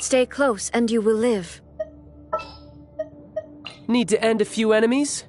Stay close and you will live. Need to end a few enemies?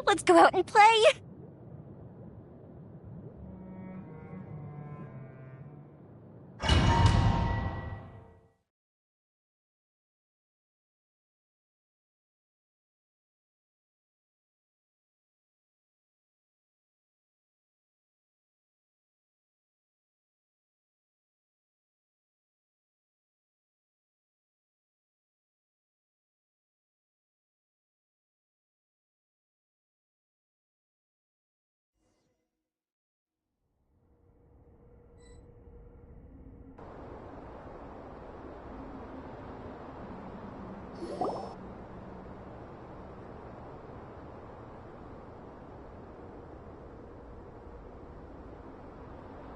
Let's go out and play!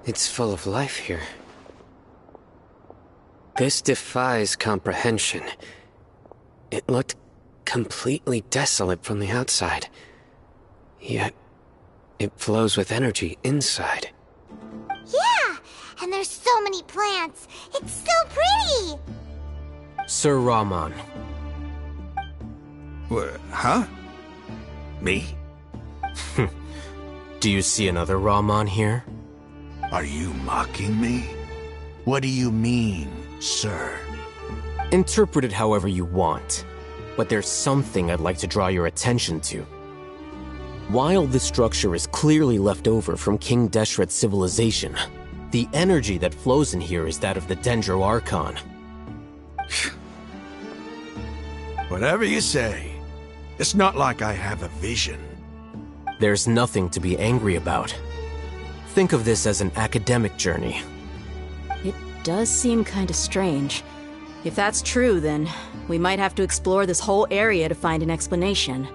It's full of life here. This defies comprehension. It looked completely desolate from the outside. Yet, it flows with energy inside. Yeah! And there's so many plants! It's so pretty! Sir Rahman. Huh? Me? Do you see another Rahman here? Are you mocking me? What do you mean, sir? Interpret it however you want, but there's something I'd like to draw your attention to. While this structure is clearly left over from King Deshret's civilization, the energy that flows in here is that of the Dendro Archon. Whatever you say. It's not like I have a vision. There's nothing to be angry about. Think of this as an academic journey. It does seem kinda strange. If that's true, then we might have to explore this whole area to find an explanation.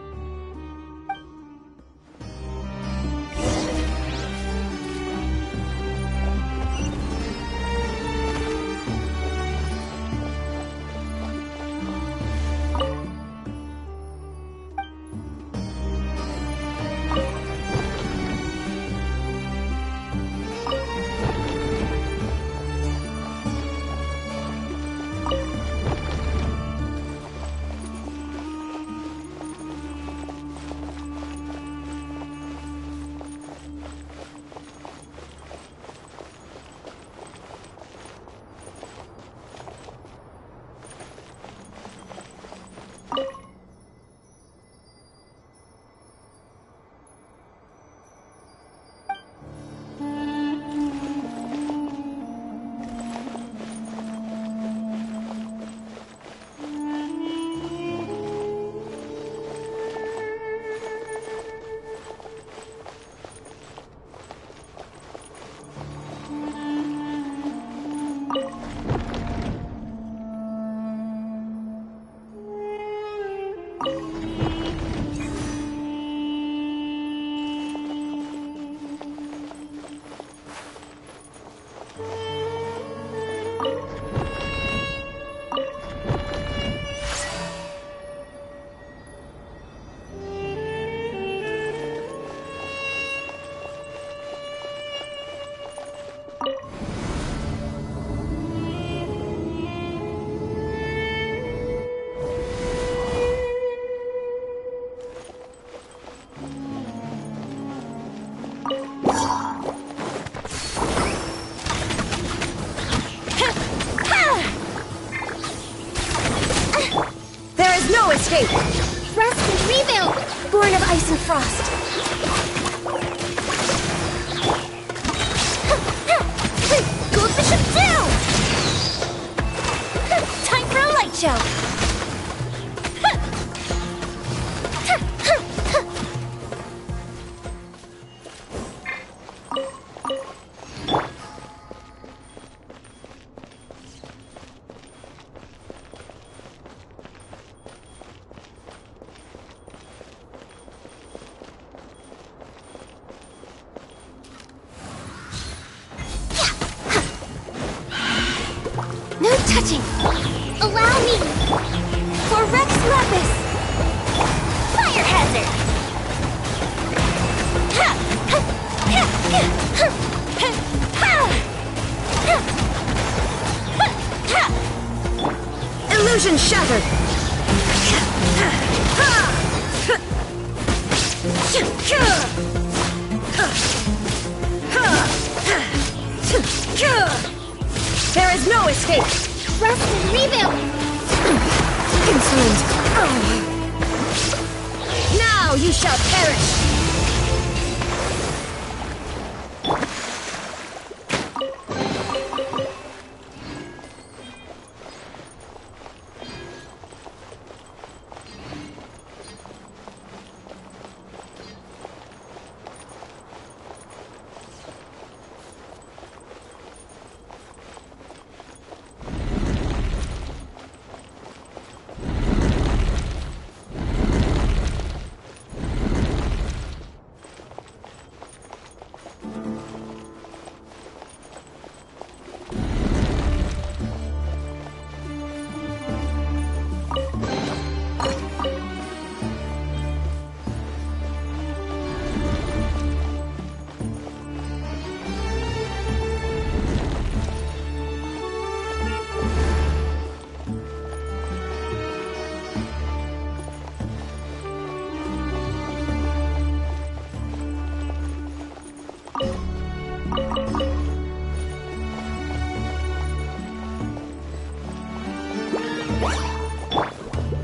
No escape! Rest and rebuild! Born of ice and frost! Goldbishop down! Time for a light show! touching. Allow me. For Rex Lapis. Fire hazard. Illusion shattered! There is no escape! Rest and rebuild. Insolent! Now you shall perish!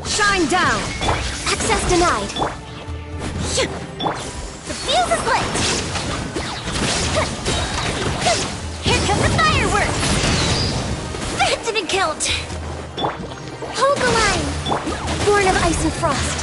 Shine down! Access denied. The fuse is lit. Here come the fireworks. That didn't count. Hold the line. Born of ice and frost.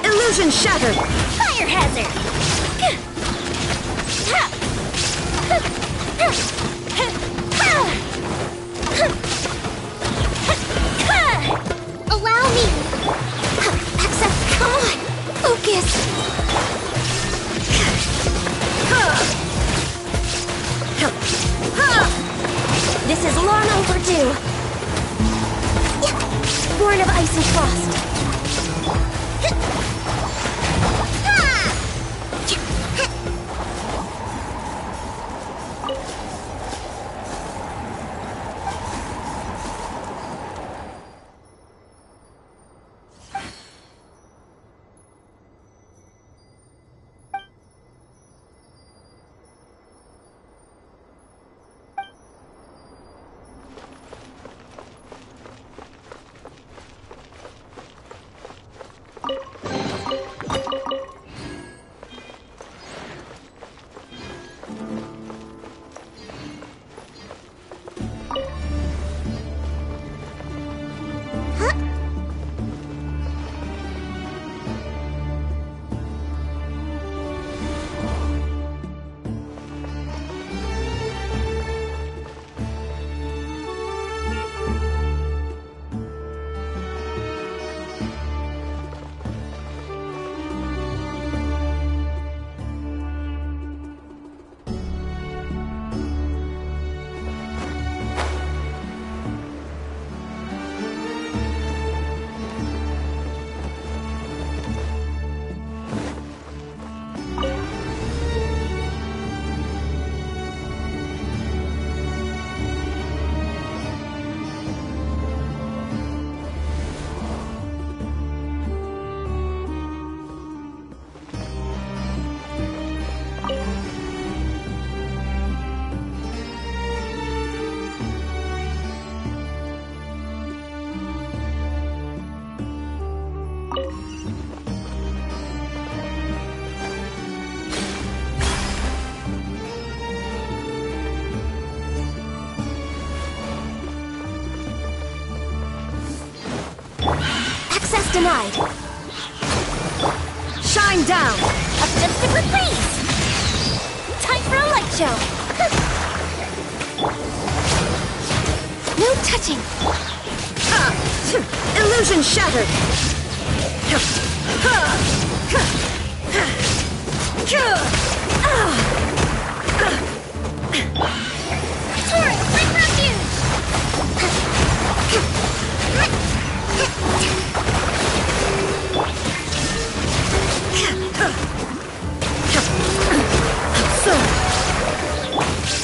Illusion shattered! Fire hazard. Allow me. Access, come on. Focus. This is long overdue. Born of ice and frost. denied. Shine down! Objective replaced! Time for a light show! No touching! Illusion shattered! Torrent, bring refuge!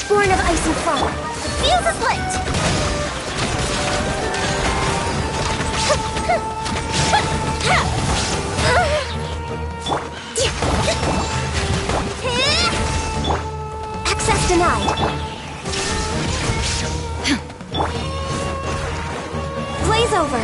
Born of ice and fog, the fuse is lit! Access denied. Blaze over.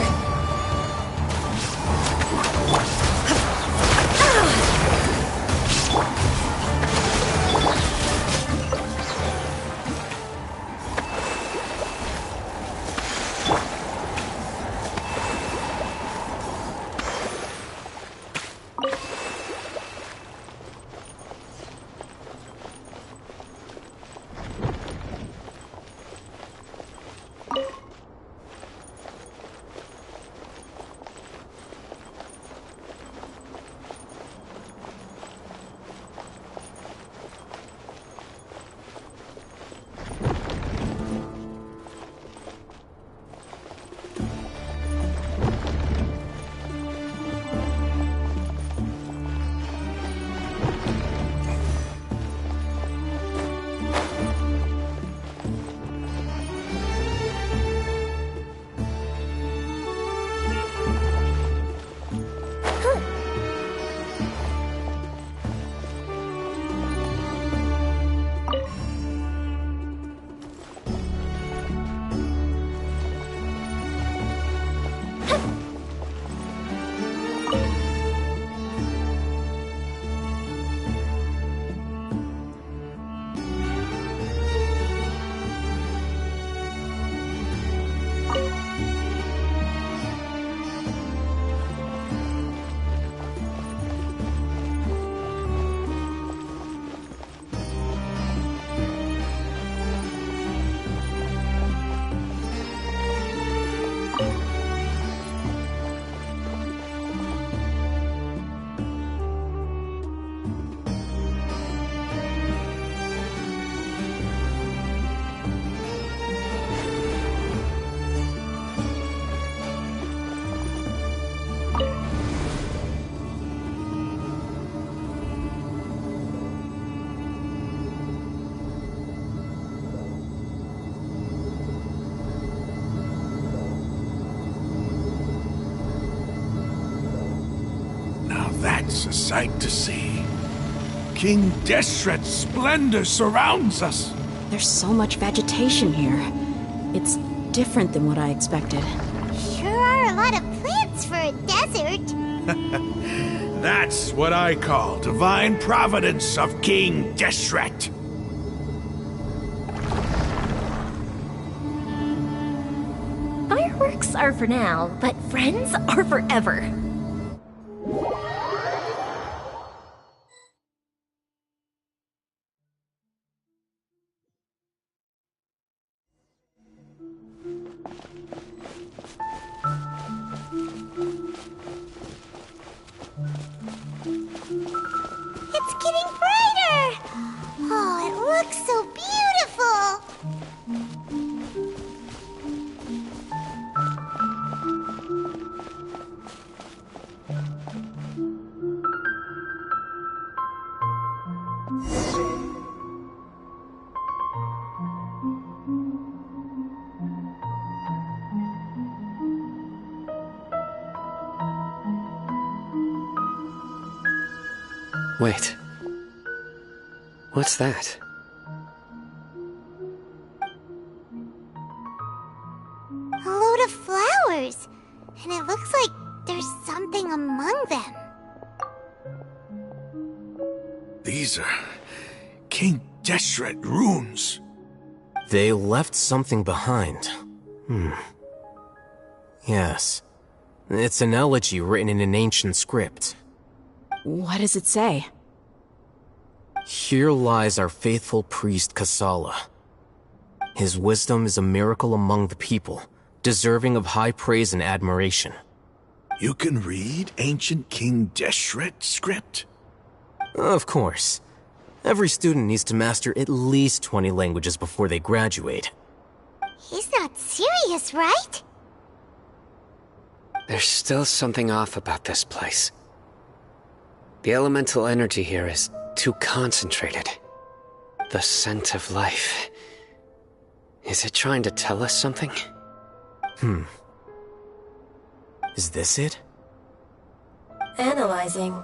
That's a sight to see. King Deshret's splendor surrounds us. There's so much vegetation here. It's different than what I expected. Sure are a lot of plants for a desert. That's what I call divine providence of King Deshret. Fireworks are for now, but friends are forever. It's getting brighter! Oh, it looks so beautiful! Wait. What's that? A load of flowers, and it looks like there's something among them. These are King Deshret runes. They left something behind. Yes. It's an elegy written in an ancient script. What does it say? Here lies our faithful priest Kasala. His wisdom is a miracle among the people, deserving of high praise and admiration. You can read ancient King Deshret script? Of course. Every student needs to master at least 20 languages before they graduate. He's not serious, right? There's still something off about this place. The elemental energy here is too concentrated. The scent of life. Is it trying to tell us something? Is this it? Analyzing.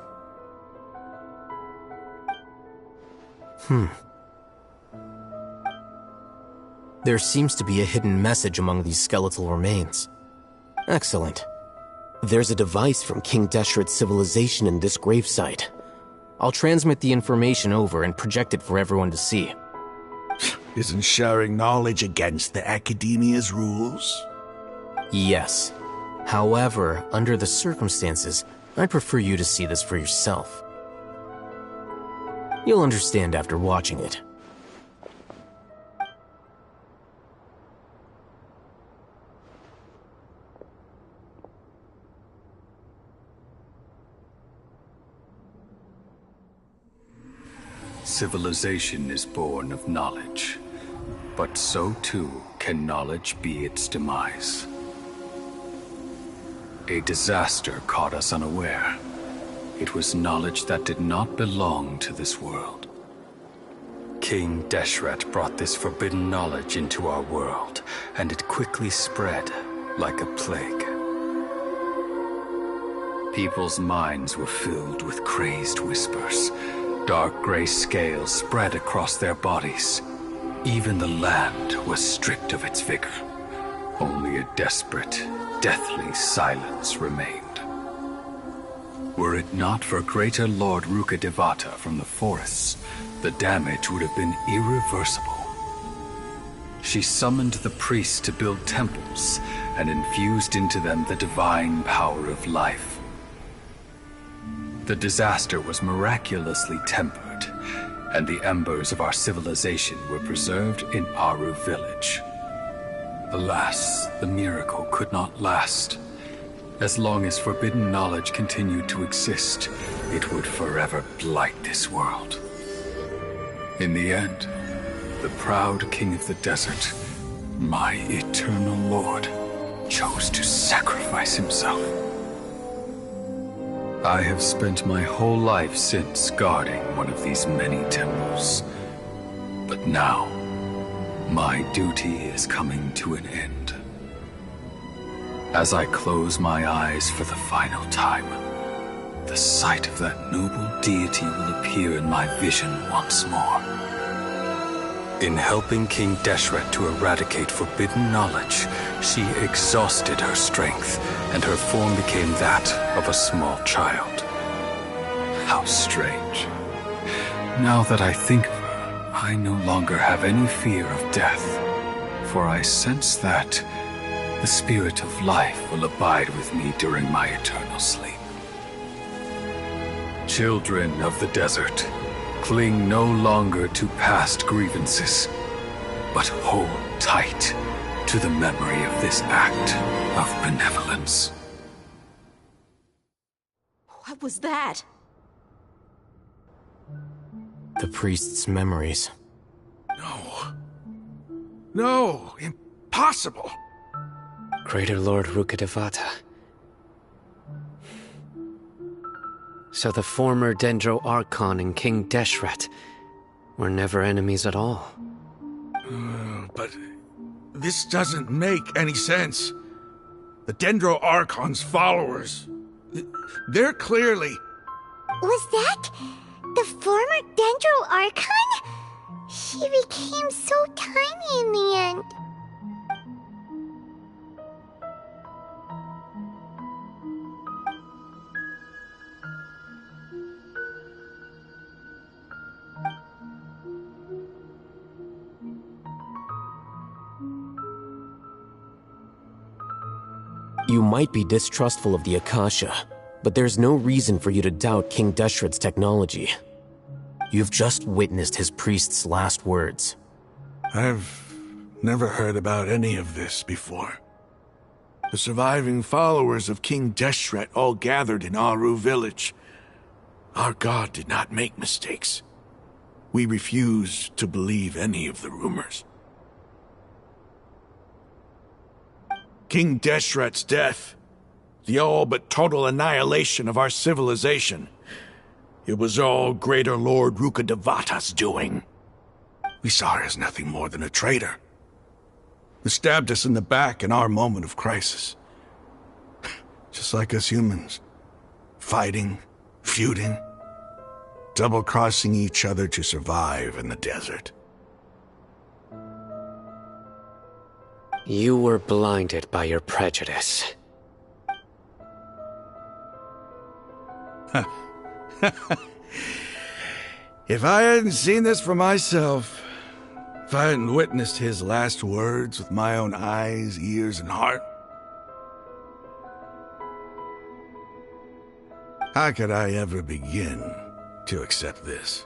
There seems to be a hidden message among these skeletal remains. Excellent. There's a device from King Deshret's civilization in this gravesite. I'll transmit the information over and project it for everyone to see. Isn't sharing knowledge against the Academia's rules? Yes. However, under the circumstances, I'd prefer you to see this for yourself. You'll understand after watching it. Civilization is born of knowledge, but so too can knowledge be its demise. A disaster caught us unaware. It was knowledge that did not belong to this world. King Deshret brought this forbidden knowledge into our world, and it quickly spread like a plague. People's minds were filled with crazed whispers. Dark gray scales spread across their bodies. Even the land was stripped of its vigor. Only a desperate, deathly silence remained. Were it not for greater Lord Rukkhadevata from the forests, the damage would have been irreversible. She summoned the priests to build temples and infused into them the divine power of life. The disaster was miraculously tempered, and the embers of our civilization were preserved in Aru village. Alas, the miracle could not last. As long as forbidden knowledge continued to exist, it would forever blight this world. In the end, the proud king of the desert, my eternal lord, chose to sacrifice himself. I have spent my whole life since guarding one of these many temples. But now, my duty is coming to an end. As I close my eyes for the final time, the sight of that noble deity will appear in my vision once more. In helping King Deshret to eradicate forbidden knowledge, she exhausted her strength, and her form became that of a small child. How strange. Now that I think of her, I no longer have any fear of death, for I sense that the spirit of life will abide with me during my eternal sleep. Children of the desert, cling no longer to past grievances, but hold tight to the memory of this act of benevolence. What was that? The priest's memories. No. No, impossible. Greater Lord Rukkhadevata. So the former Dendro Archon and King Deshret were never enemies at all. But this doesn't make any sense. The Dendro Archon's followers, they're clearly... Was that the former Dendro Archon? She became so tiny in the end. You You might be distrustful of the Akasha, but there's no reason for you to doubt King Deshret's technology. You've just witnessed his priest's last words. I've never heard about any of this before. The surviving followers of King Deshret all gathered in Aru village. Our god did not make mistakes. We refuse to believe any of the rumors. King Deshret's death, the all but total annihilation of our civilization, it was all Greater Lord Rukkhadevata's doing. We saw her as nothing more than a traitor, who stabbed us in the back in our moment of crisis. Just like us humans. Fighting, feuding, double-crossing each other to survive in the desert. You were blinded by your prejudice. If I hadn't seen this for myself, if I hadn't witnessed his last words with my own eyes, ears, and heart, how could I ever begin to accept this?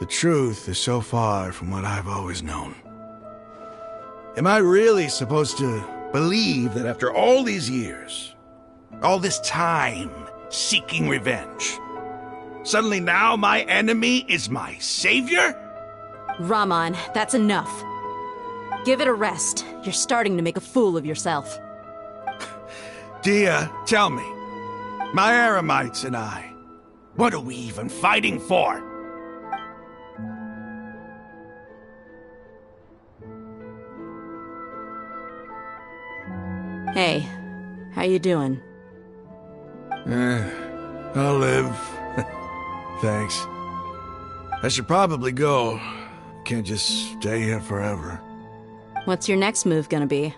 The truth is so far from what I've always known. Am I really supposed to believe that after all these years, all this time seeking revenge, suddenly now my enemy is my savior? Raman, that's enough. Give it a rest. You're starting to make a fool of yourself. Dia, tell me, my Eremites and I, what are we even fighting for? Hey, how you doing? I'll live. Thanks. I should probably go. Can't just stay here forever. What's your next move gonna be?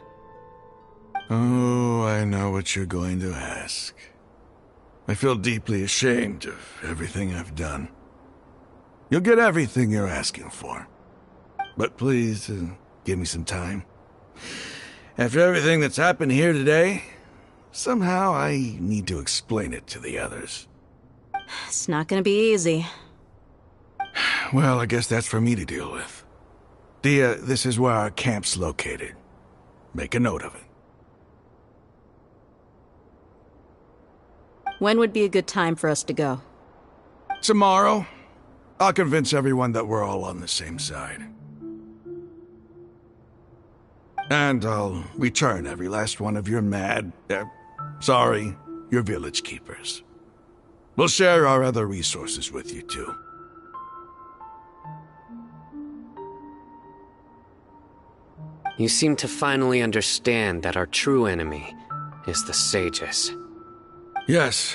Oh, I know what you're going to ask. I feel deeply ashamed of everything I've done. You'll get everything you're asking for. But please, give me some time. After everything that's happened here today, somehow I need to explain it to the others. It's not gonna be easy. Well, I guess that's for me to deal with. Dia, this is where our camp's located. Make a note of it. When would be a good time for us to go? Tomorrow, I'll convince everyone that we're all on the same side. And I'll return every last one of your your village keepers. We'll share our other resources with you, too. You seem to finally understand that our true enemy is the sages. Yes.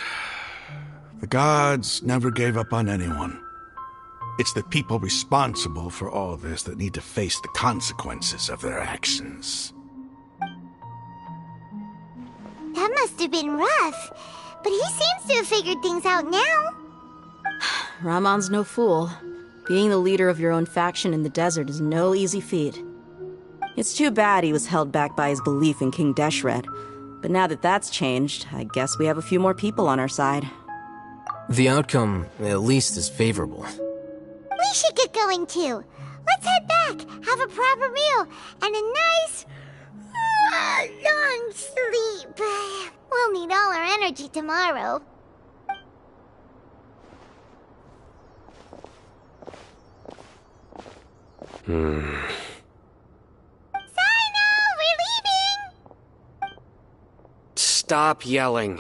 The gods never gave up on anyone. It's the people responsible for all this that need to face the consequences of their actions. That must have been rough, but he seems to have figured things out now. Raman's no fool. Being the leader of your own faction in the desert is no easy feat. It's too bad he was held back by his belief in King Deshret. But now that that's changed, I guess we have a few more people on our side. The outcome, at least, is favorable. We should get going too. Let's head back, have a proper meal, and a nice, long sleep. We'll need all our energy tomorrow. We're leaving! Stop yelling.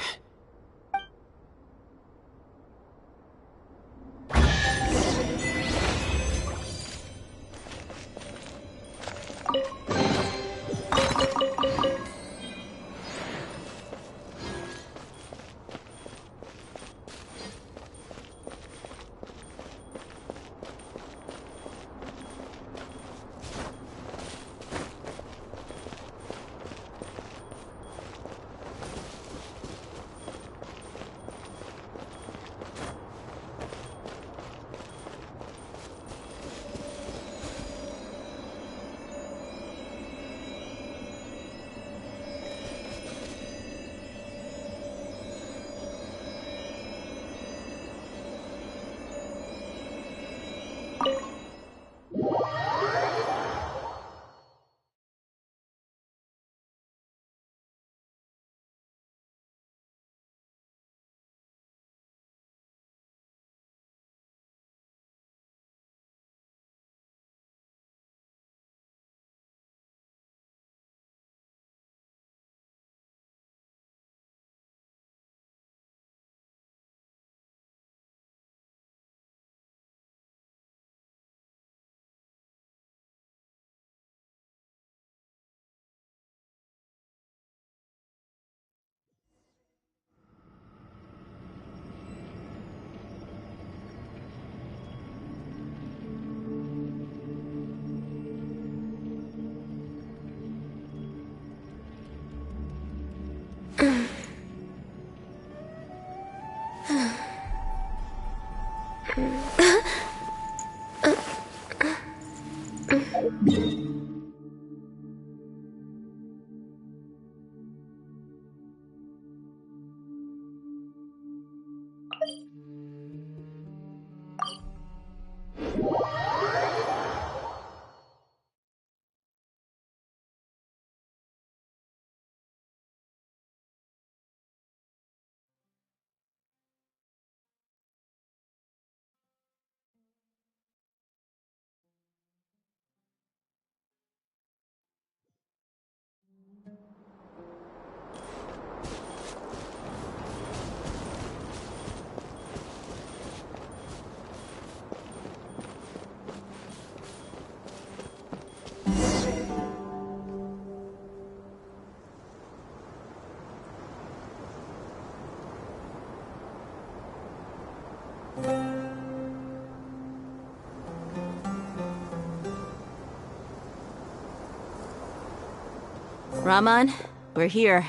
Raman, we're here.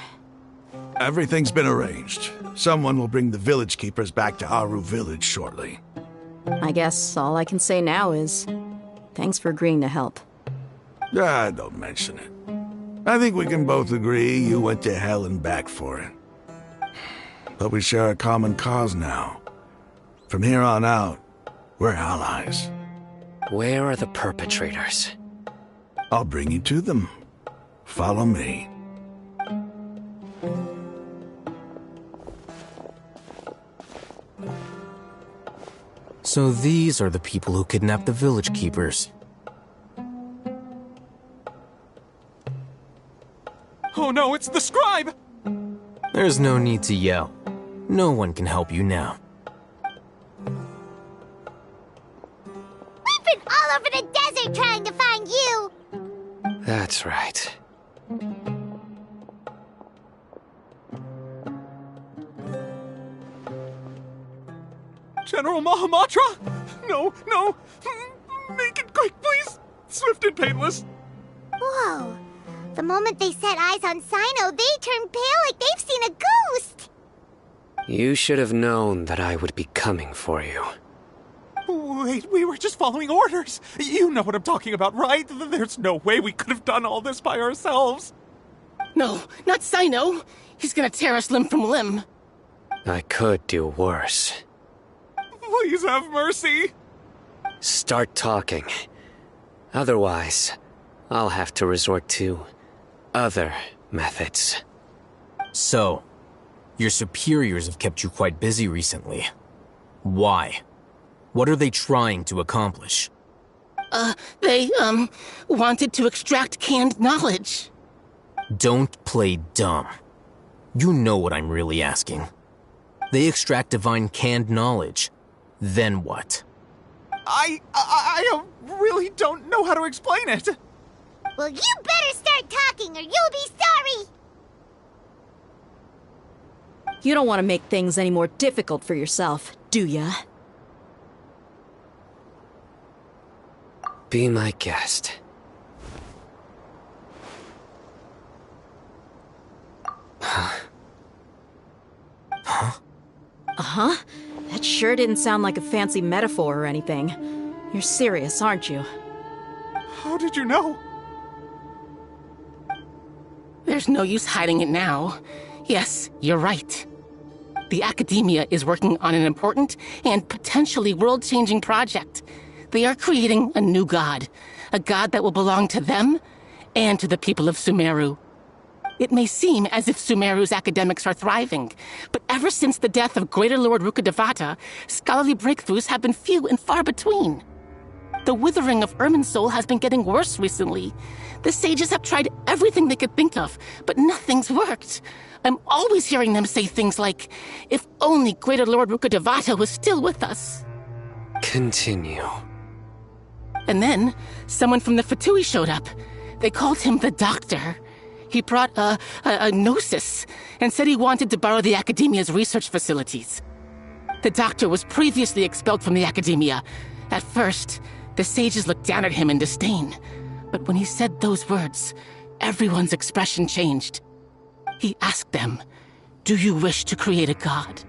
Everything's been arranged. Someone will bring the village keepers back to Aru village shortly. I guess all I can say now is thanks for agreeing to help. Don't mention it. I think we can both agree you went to hell and back for it. But we share a common cause now. From here on out, we're allies. Where are the perpetrators? I'll bring you to them. Follow me. So these are the people who kidnapped the village keepers. Oh no, it's the scribe! There's no need to yell. No one can help you now. We've been all over the desert trying to find you! That's right. General Mahamatra? No, no! Make it quick, please! Swift and painless! Whoa. The moment they set eyes on Sino, they turned pale like they've seen a ghost! You should have known that I would be coming for you. Wait, we were just following orders! You know what I'm talking about, right? There's no way we could have done all this by ourselves! No, not Sino! He's gonna tear us limb from limb! I could do worse. Please have mercy! Start talking. Otherwise, I'll have to resort to other methods. So, your superiors have kept you quite busy recently. Why? What are they trying to accomplish? They wanted to extract canned knowledge. Don't play dumb. You know what I'm really asking. They extract divine canned knowledge. Then what? I really don't know how to explain it! Well, you better start talking or you'll be sorry! You don't want to make things any more difficult for yourself, do ya? Be my guest. Uh-huh. That sure didn't sound like a fancy metaphor or anything. You're serious, aren't you? How did you know? There's no use hiding it now. Yes, you're right. The Academia is working on an important and potentially world-changing project. They are creating a new god. A god that will belong to them and to the people of Sumeru. It may seem as if Sumeru's academics are thriving, but ever since the death of Greater Lord Rukkhadevata, scholarly breakthroughs have been few and far between. The withering of Irminsul has been getting worse recently. The sages have tried everything they could think of, but nothing's worked. I'm always hearing them say things like, if only Greater Lord Rukkhadevata was still with us. Continue. And then, someone from the Fatui showed up. They called him the Doctor. He brought a gnosis and said he wanted to borrow the Academia's research facilities. The Doctor was previously expelled from the Academia. At first, the sages looked down at him in disdain. But when he said those words, everyone's expression changed. He asked them, "Do you wish to create a god?"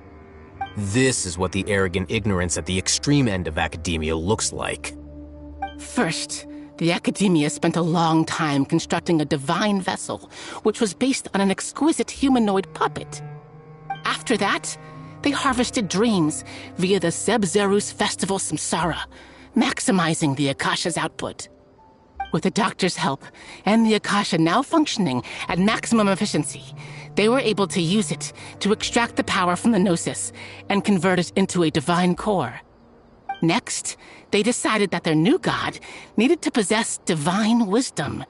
This is what the arrogant ignorance at the extreme end of academia looks like. First, the Academia spent a long time constructing a divine vessel, which was based on an exquisite humanoid puppet. After that, they harvested dreams via the Zeb-Zerus Festival Samsara, maximizing the Akasha's output. With the Doctor's help, and the Akasha now functioning at maximum efficiency, they were able to use it to extract the power from the Gnosis and convert it into a divine core. Next, they decided that their new god needed to possess divine wisdom.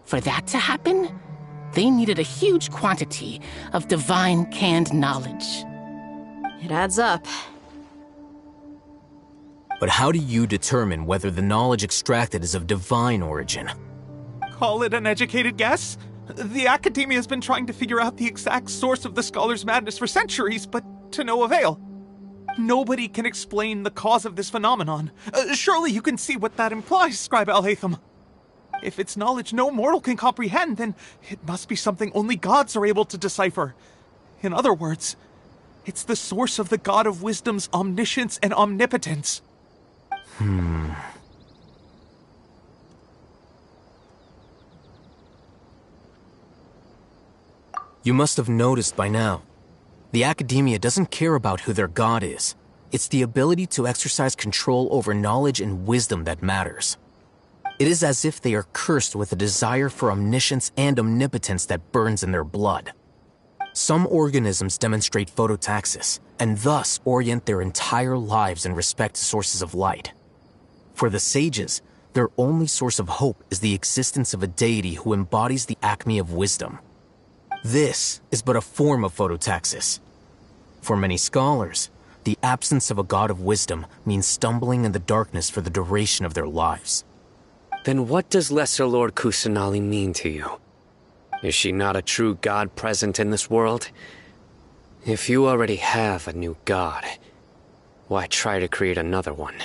For that to happen, they needed a huge quantity of divine canned knowledge. It adds up. But how do you determine whether the knowledge extracted is of divine origin? Call it an educated guess? The Academia has been trying to figure out the exact source of the Scholar's madness for centuries, but to no avail. Nobody can explain the cause of this phenomenon. Surely you can see what that implies, Scribe Al-Haytham. If it's knowledge no mortal can comprehend, then it must be something only gods are able to decipher. In other words, it's the source of the God of Wisdom's omniscience and omnipotence. You must have noticed by now. The Academia doesn't care about who their god is. It's the ability to exercise control over knowledge and wisdom that matters. It is as if they are cursed with a desire for omniscience and omnipotence that burns in their blood. Some organisms demonstrate phototaxis, and thus orient their entire lives in respect to sources of light. For the sages, their only source of hope is the existence of a deity who embodies the acme of wisdom. This is but a form of phototaxis. For many scholars, the absence of a god of wisdom means stumbling in the darkness for the duration of their lives. Then what does Lesser Lord Kusanali mean to you? Is she not a true god present in this world? If you already have a new god, why try to create another one?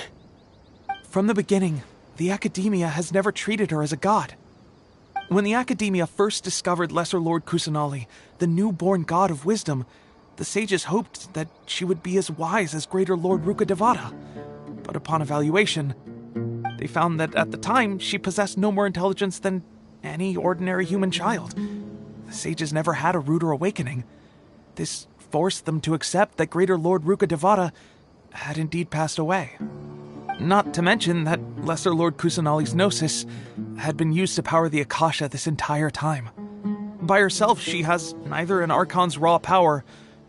From the beginning, the Academia has never treated her as a god. When the Academia first discovered Lesser Lord Kusanali, the newborn god of wisdom, the sages hoped that she would be as wise as Greater Lord Rukkhadevata. But upon evaluation, they found that at the time she possessed no more intelligence than any ordinary human child. The sages never had a ruder awakening. This forced them to accept that Greater Lord Rukkhadevata had indeed passed away. Not to mention that Lesser Lord Kusanali's Gnosis had been used to power the Akasha this entire time. By herself, she has neither an Archon's raw power,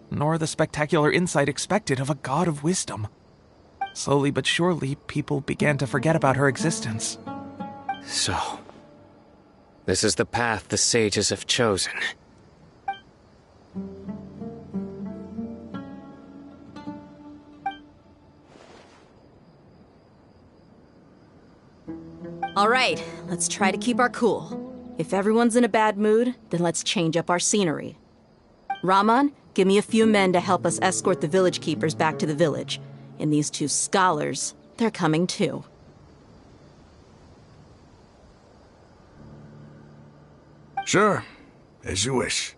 nor the spectacular insight expected of a god of wisdom. Slowly but surely, people began to forget about her existence. So, this is the path the sages have chosen. All right, let's try to keep our cool. If everyone's in a bad mood, then let's change up our scenery. Raman, give me a few men to help us escort the village keepers back to the village. And these two scholars, they're coming too. Sure, as you wish.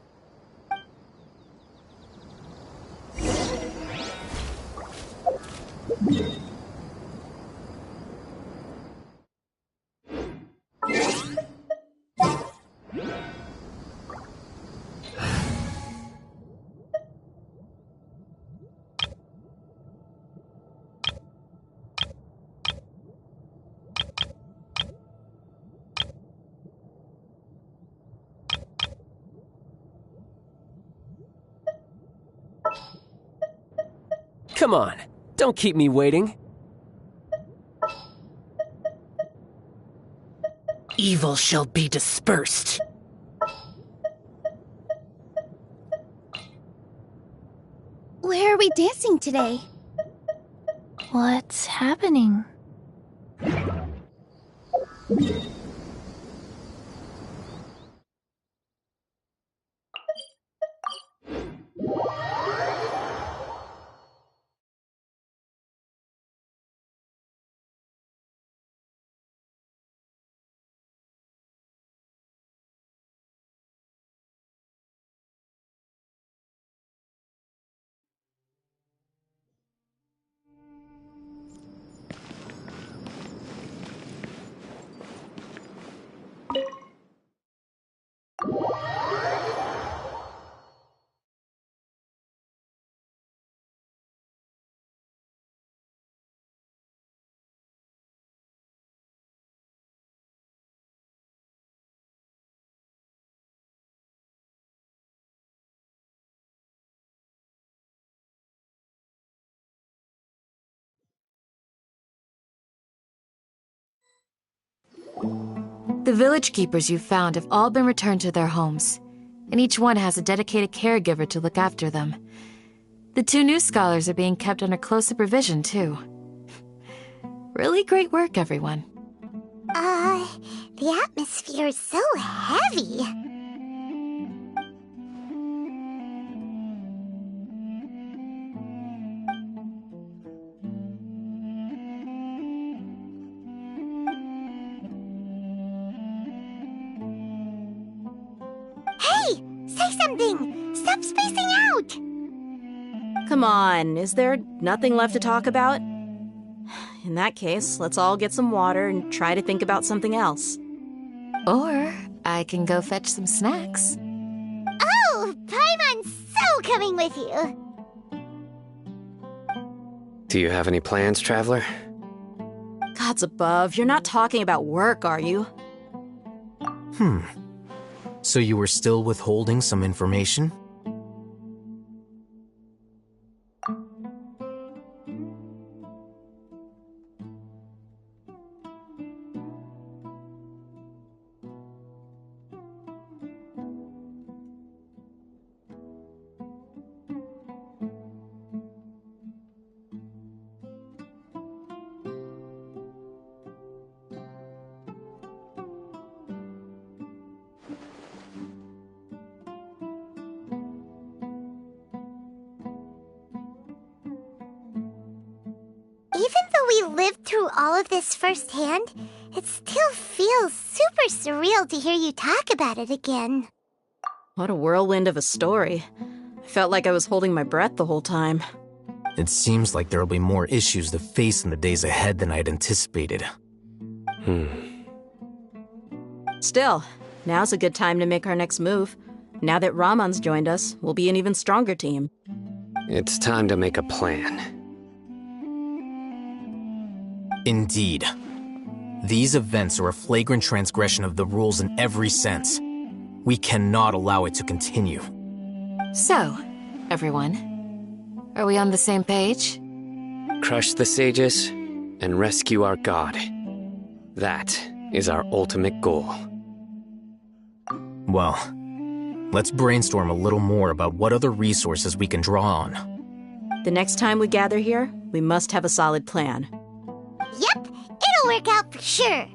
Come on, don't keep me waiting. Evil shall be dispersed. Where are we dancing today? What's happening? The village keepers you found have all been returned to their homes, and each one has a dedicated caregiver to look after them. The 2 new scholars are being kept under close supervision, too. Really great work, everyone. The atmosphere is so heavy. Hey! Say something! Stop spacing out! Come on, is there nothing left to talk about? In that case, let's all get some water and try to think about something else. Or I can go fetch some snacks. Oh! Paimon's so coming with you! Do you have any plans, Traveler? Gods above, you're not talking about work, are you? So you were still withholding some information? Even though we lived through all of this firsthand, it still feels super surreal to hear you talk about it again. What a whirlwind of a story. I felt like I was holding my breath the whole time. It seems like there'll be more issues to face in the days ahead than I'd anticipated. Still, now's a good time to make our next move. Now that Ramon's joined us, we'll be an even stronger team. It's time to make a plan. Indeed. These events are a flagrant transgression of the rules in every sense. We cannot allow it to continue. So, everyone, are we on the same page? Crush the sages and rescue our god. That is our ultimate goal. Well, let's brainstorm a little more about what other resources we can draw on. The next time we gather here, we must have a solid plan. Yep, it'll work out for sure.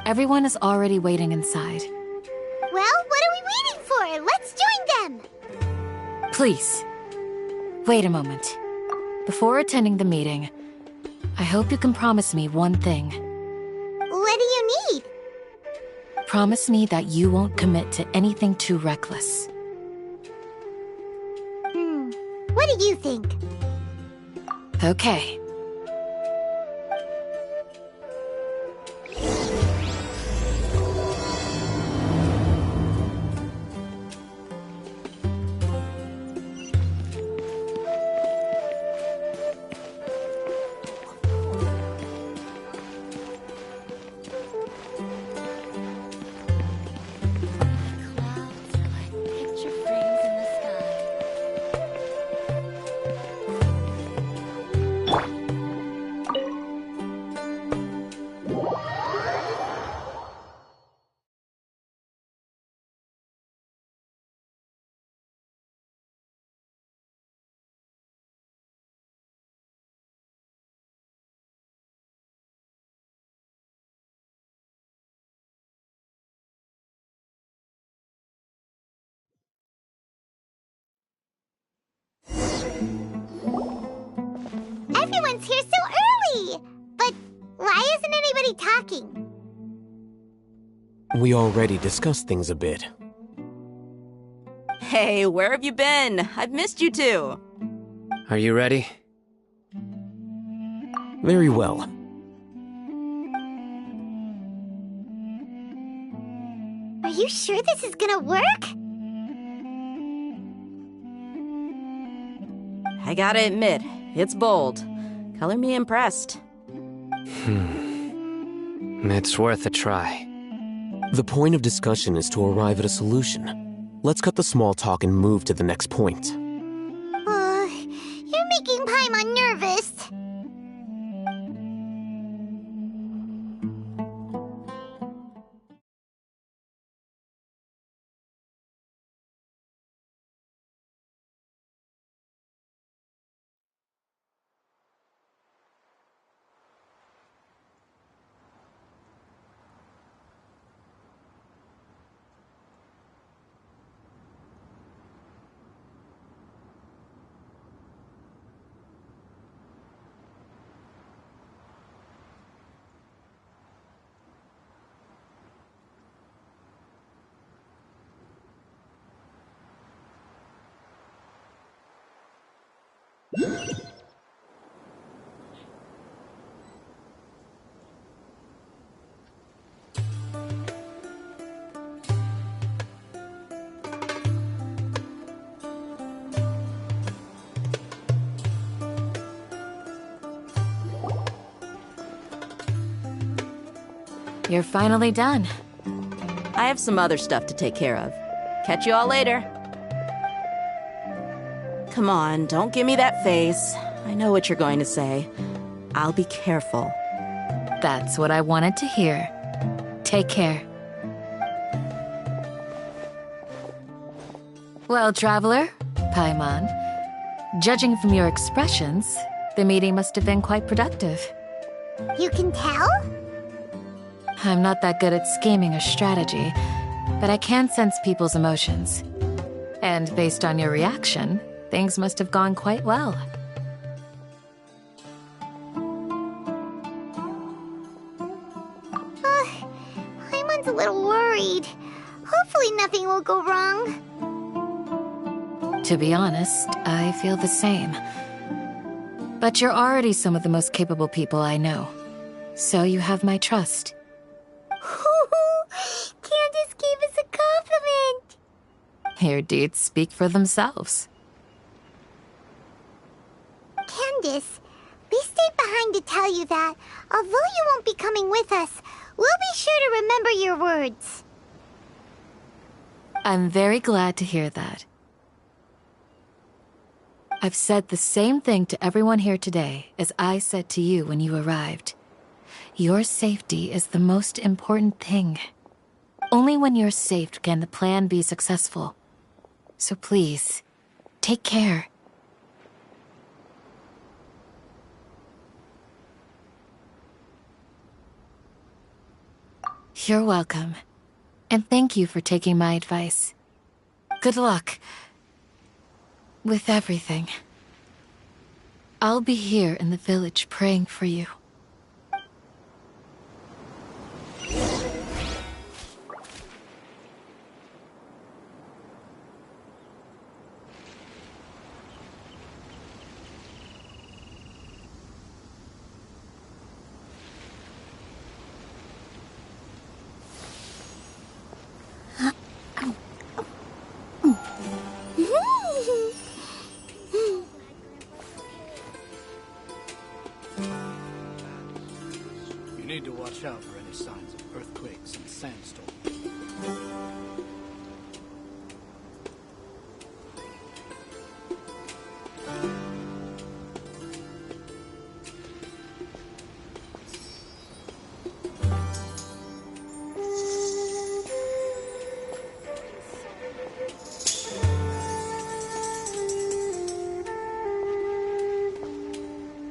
Everyone is already waiting inside. Well, what are we waiting for? Let's join them! Please, wait a moment. Before attending the meeting, I hope you can promise me one thing. What do you need? Promise me that you won't commit to anything too reckless. What do you think? Okay. Everyone's here so early! But why isn't anybody talking? We already discussed things a bit. Hey, where have you been? I've missed you too. Are you ready? Very well. Are you sure this is gonna work? I gotta admit, it's bold. Color me impressed. It's worth a try. The point of discussion is to arrive at a solution. Let's cut the small talk and move to the next point. You're making Paimon nervous. You're finally done. I have some other stuff to take care of. Catch you all later. Come on, don't give me that face. I know what you're going to say. I'll be careful. That's what I wanted to hear. Take care. Well, traveler, Paimon, judging from your expressions, the meeting must have been quite productive. You can tell? I'm not that good at scheming or strategy, but I can sense people's emotions. And based on your reaction, things must have gone quite well. Paimon's a little worried. Hopefully nothing will go wrong. To be honest, I feel the same. But you're already some of the most capable people I know. So you have my trust. Candace gave us a compliment. Your deeds speak for themselves. Candace, we stayed behind to tell you that, although you won't be coming with us, we'll be sure to remember your words. I'm very glad to hear that. I've said the same thing to everyone here today as I said to you when you arrived. Your safety is the most important thing. Only when you're safe can the plan be successful. So please, take care. You're welcome. And thank you for taking my advice. Good luck. With everything. I'll be here in the village praying for you. You need to watch out for any signs of earthquakes and sandstorms.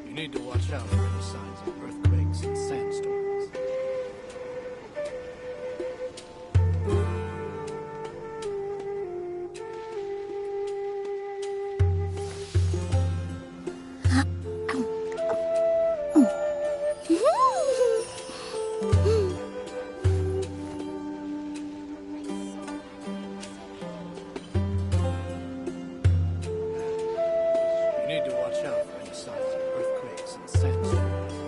You need to watch out for any signs of earthquakes and sandstorms. You need to watch out for any signs of earthquakes and sandstorms.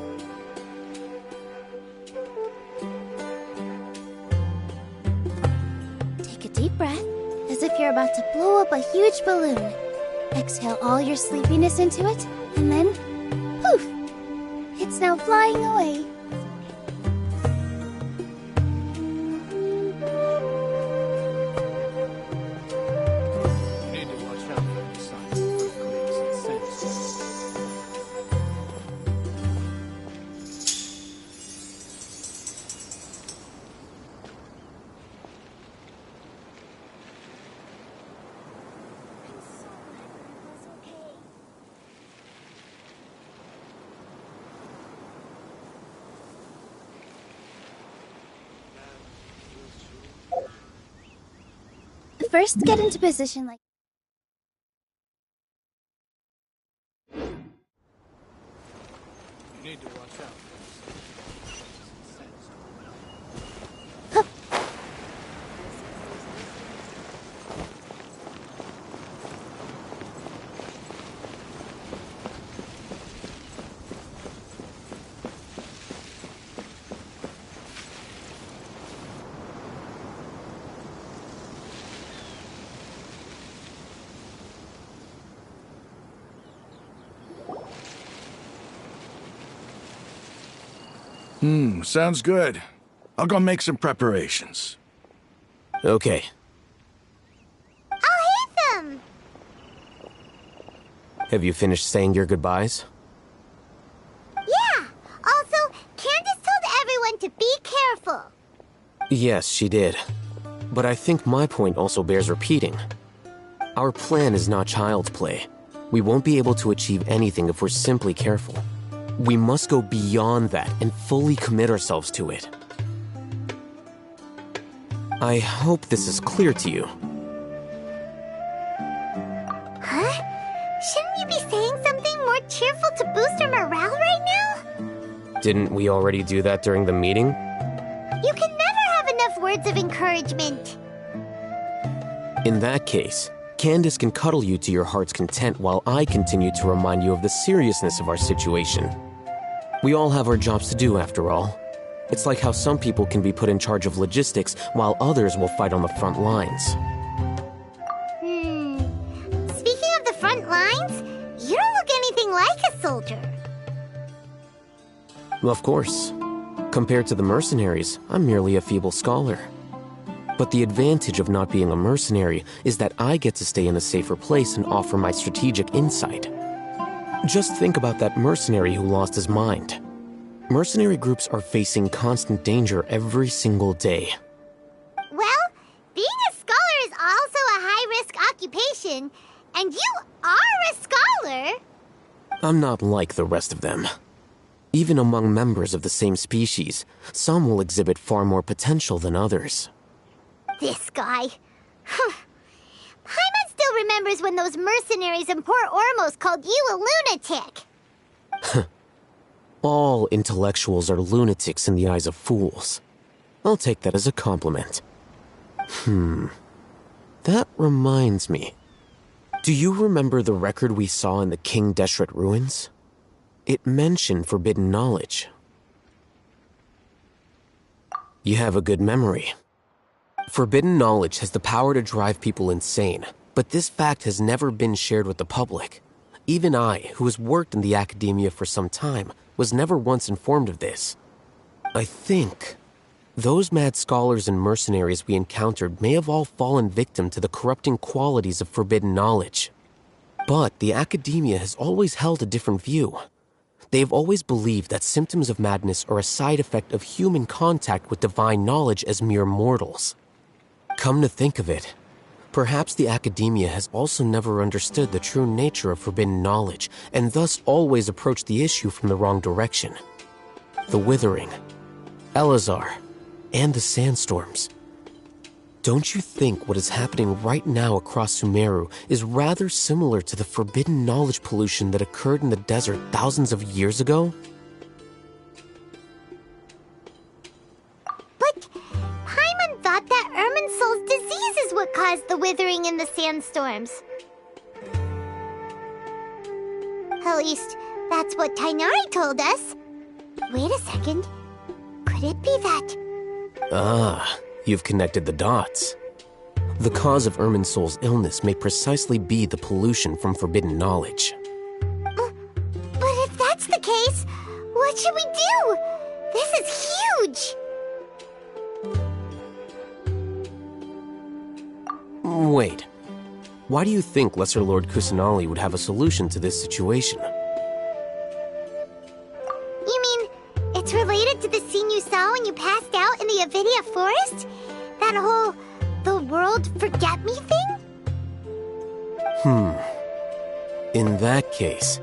Take a deep breath, as if you're about to blow up a huge balloon. Exhale all your sleepiness into it, and then, poof! It's now flying away. You need to watch out for any signs of earthquakes and sandstorms. First, get into position like... You need to watch out for any signs of earthquakes and sandstorms. Sounds good. I'll go make some preparations. Okay. I'll hit them! Have you finished saying your goodbyes? Yeah! Also, Candace told everyone to be careful. Yes, she did. But I think my point also bears repeating. Our plan is not child's play. We won't be able to achieve anything if we're simply careful. We must go beyond that and fully commit ourselves to it. I hope this is clear to you. Huh? Shouldn't you be saying something more cheerful to boost our morale right now? Didn't we already do that during the meeting? You can never have enough words of encouragement. In that case, Candace can cuddle you to your heart's content while I continue to remind you of the seriousness of our situation. We all have our jobs to do, after all. It's like how some people can be put in charge of logistics while others will fight on the front lines. Speaking of the front lines, you don't look anything like a soldier. Of course. Compared to the mercenaries, I'm merely a feeble scholar. But the advantage of not being a mercenary is that I get to stay in a safer place and offer my strategic insight. Just think about that mercenary who lost his mind. Mercenary groups are facing constant danger every single day. Well, being a scholar is also a high-risk occupation, and you are a scholar. I'm not like the rest of them. Even among members of the same species, some will exhibit far more potential than others. This guy. Paimon still remembers when those mercenaries in Port Ormos called you a lunatic. All intellectuals are lunatics in the eyes of fools. I'll take that as a compliment. That reminds me. Do you remember the record we saw in the King Deshret ruins? It mentioned forbidden knowledge. You have a good memory. Forbidden knowledge has the power to drive people insane, but this fact has never been shared with the public. Even I, who has worked in the academia for some time, was never once informed of this. I think those mad scholars and mercenaries we encountered may have all fallen victim to the corrupting qualities of forbidden knowledge. But the academia has always held a different view. They have always believed that symptoms of madness are a side effect of human contact with divine knowledge as mere mortals. Come to think of it, perhaps the academia has also never understood the true nature of forbidden knowledge, and thus always approached the issue from the wrong direction. The Withering, Elazar, and the sandstorms. Don't you think what is happening right now across Sumeru is rather similar to the forbidden knowledge pollution that occurred in the desert thousands of years ago? But Paimon thought that Irminsul's disease is what caused the withering and the sandstorms. At least, that's what Tainari told us. Wait a second. Could it be that... Ah, you've connected the dots. The cause of Irminsul's illness may precisely be the pollution from forbidden knowledge. But if that's the case, what should we do? This is huge! Wait. Why do you think Lesser Lord Kusanali would have a solution to this situation? You mean, it's related to the scene you saw when you passed out in the Avidia forest? That whole, the world forget me thing? In that case,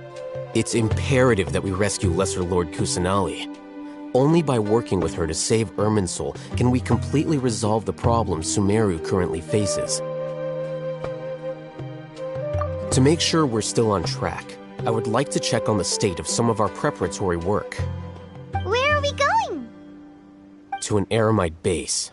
it's imperative that we rescue Lesser Lord Kusanali. Only by working with her to save Irminsul can we completely resolve the problems Sumeru currently faces. To make sure we're still on track, I would like to check on the state of some of our preparatory work. Where are we going? To an Eremite base.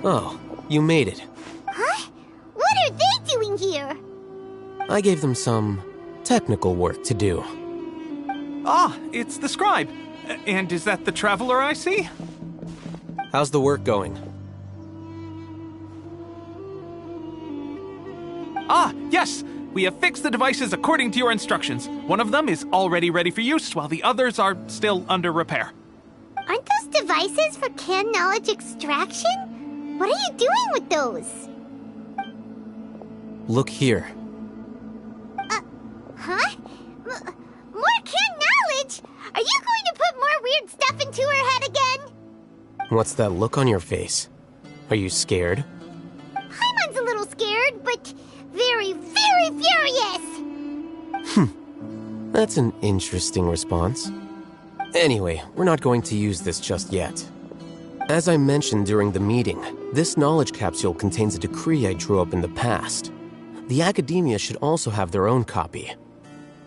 Oh, you made it. Huh? What are they doing here? I gave them some technical work to do. Ah, it's the scribe. And is that the traveler I see? How's the work going? Ah, yes! We have fixed the devices according to your instructions. One of them is already ready for use, while the others are still under repair. Aren't those devices for canned knowledge extraction? What are you doing with those? Look here. Huh? More canned knowledge? Are you going to put more weird stuff into her head again? What's that look on your face? Are you scared? Paimon's a little scared, but very, very furious! That's an interesting response. Anyway, we're not going to use this just yet. As I mentioned during the meeting, this knowledge capsule contains a decree I drew up in the past. The Academia should also have their own copy.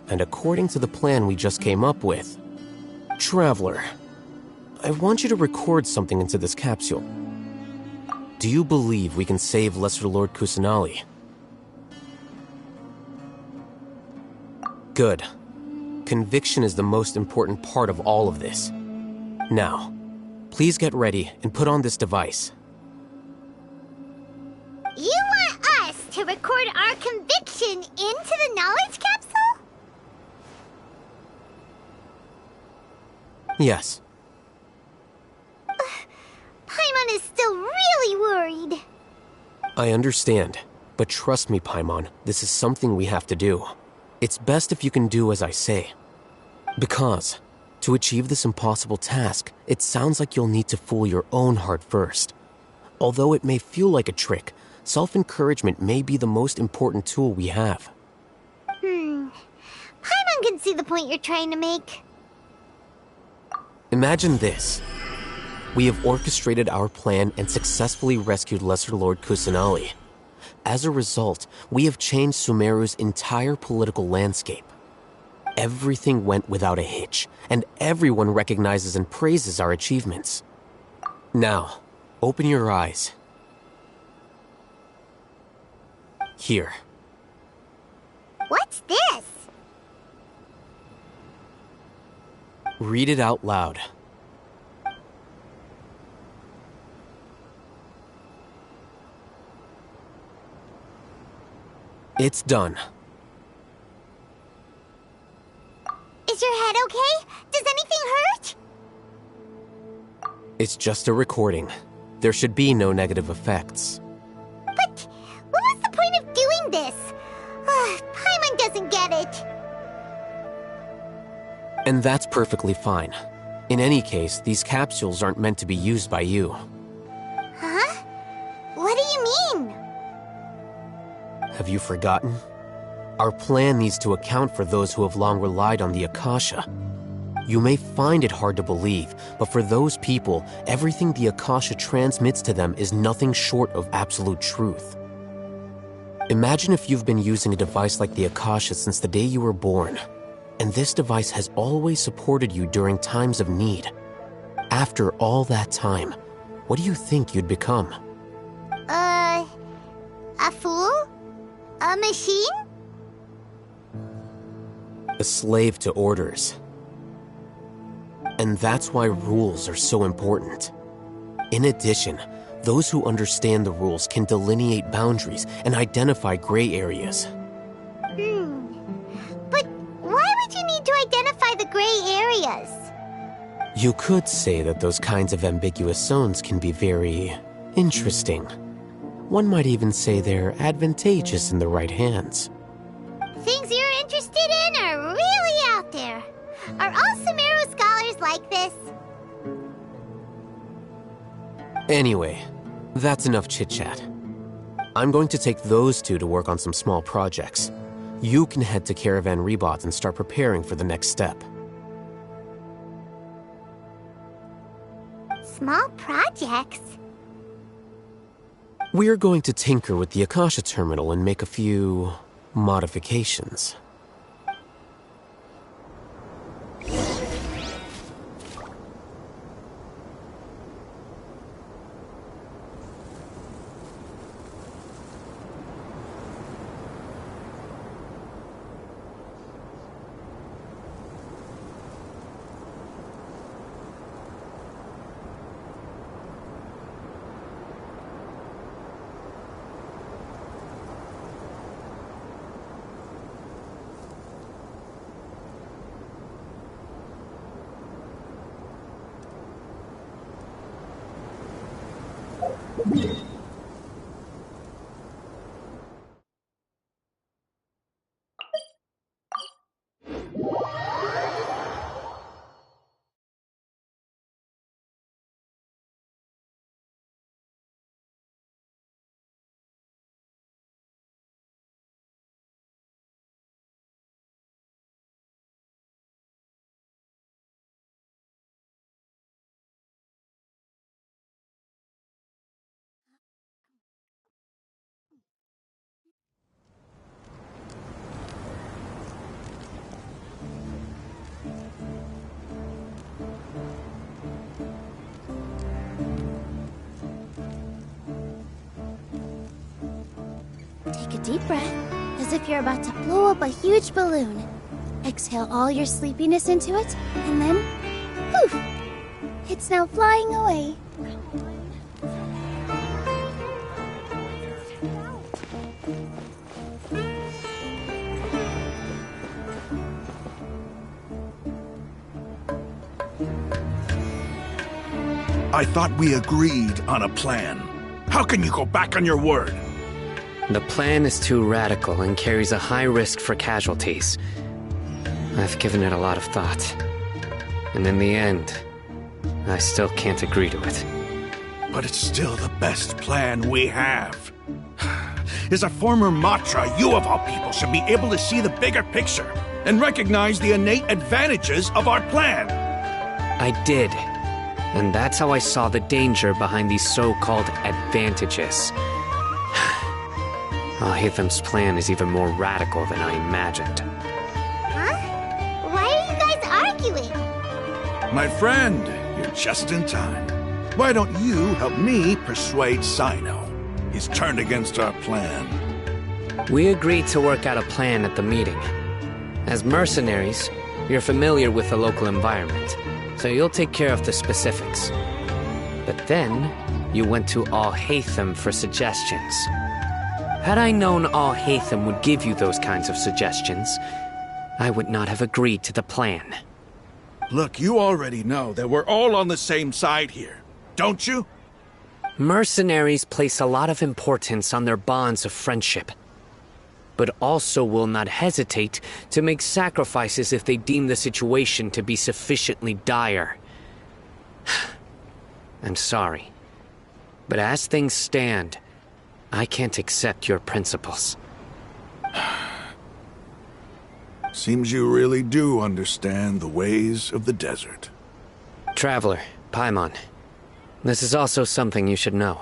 And according to the plan we just came up with, Traveler, I want you to record something into this capsule. Do you believe we can save Lesser Lord Kusanali? Good. Conviction is the most important part of all of this. Now, please get ready and put on this device. You want us to record our conviction into the knowledge capsule? Yes. Paimon is still really worried. I understand, but trust me, Paimon, this is something we have to do. It's best if you can do as I say. Because, to achieve this impossible task, it sounds like you'll need to fool your own heart first. Although it may feel like a trick, self-encouragement may be the most important tool we have. Paimon can see the point you're trying to make. Imagine this. We have orchestrated our plan and successfully rescued Lesser Lord Kusanali. As a result, we have changed Sumeru's entire political landscape. Everything went without a hitch, and everyone recognizes and praises our achievements. Now, open your eyes. Here. What's this? Read it out loud. It's done. Is your head okay? Does anything hurt? It's just a recording. There should be no negative effects. But what was the point of doing this? Paimon doesn't get it. And that's perfectly fine. In any case, these capsules aren't meant to be used by you. Huh? What do you mean? Have you forgotten? Our plan needs to account for those who have long relied on the Akasha. You may find it hard to believe, but for those people, everything the Akasha transmits to them is nothing short of absolute truth. Imagine if you've been using a device like the Akasha since the day you were born, and this device has always supported you during times of need. After all that time, what do you think you'd become? A fool? A machine? A slave to orders. And that's why rules are so important. In addition, those who understand the rules can delineate boundaries and identify gray areas. But why would you need to identify the gray areas? You could say that those kinds of ambiguous zones can be very interesting. One might even say they're advantageous in the right hands. Things you're interested in are really out there. Are all Sumeru scholars like this? Anyway, that's enough chit-chat. I'm going to take those two to work on some small projects. You can head to Caravan Rebot and start preparing for the next step. Small projects? We're going to tinker with the Akasha terminal and make a few modifications. Take a deep breath, as if you're about to blow up a huge balloon. Exhale all your sleepiness into it, and then, poof! It's now flying away. I thought we agreed on a plan. How can you go back on your word? The plan is too radical and carries a high risk for casualties. I've given it a lot of thought. And in the end, I still can't agree to it. But it's still the best plan we have. As a former Matra, you of all people should be able to see the bigger picture and recognize the innate advantages of our plan. I did. And that's how I saw the danger behind these so-called advantages. Al-Haytham's plan is even more radical than I imagined. Huh? Why are you guys arguing? My friend, you're just in time. Why don't you help me persuade Sino? He's turned against our plan. We agreed to work out a plan at the meeting. As mercenaries, you're familiar with the local environment, so you'll take care of the specifics. But then, you went to Al-Haytham for suggestions. Had I known Al-Haytham would give you those kinds of suggestions, I would not have agreed to the plan. Look, you already know that we're all on the same side here, don't you? Mercenaries place a lot of importance on their bonds of friendship, but also will not hesitate to make sacrifices if they deem the situation to be sufficiently dire. I'm sorry, but as things stand, I can't accept your principles. Seems you really do understand the ways of the desert. Traveler, Paimon, this is also something you should know.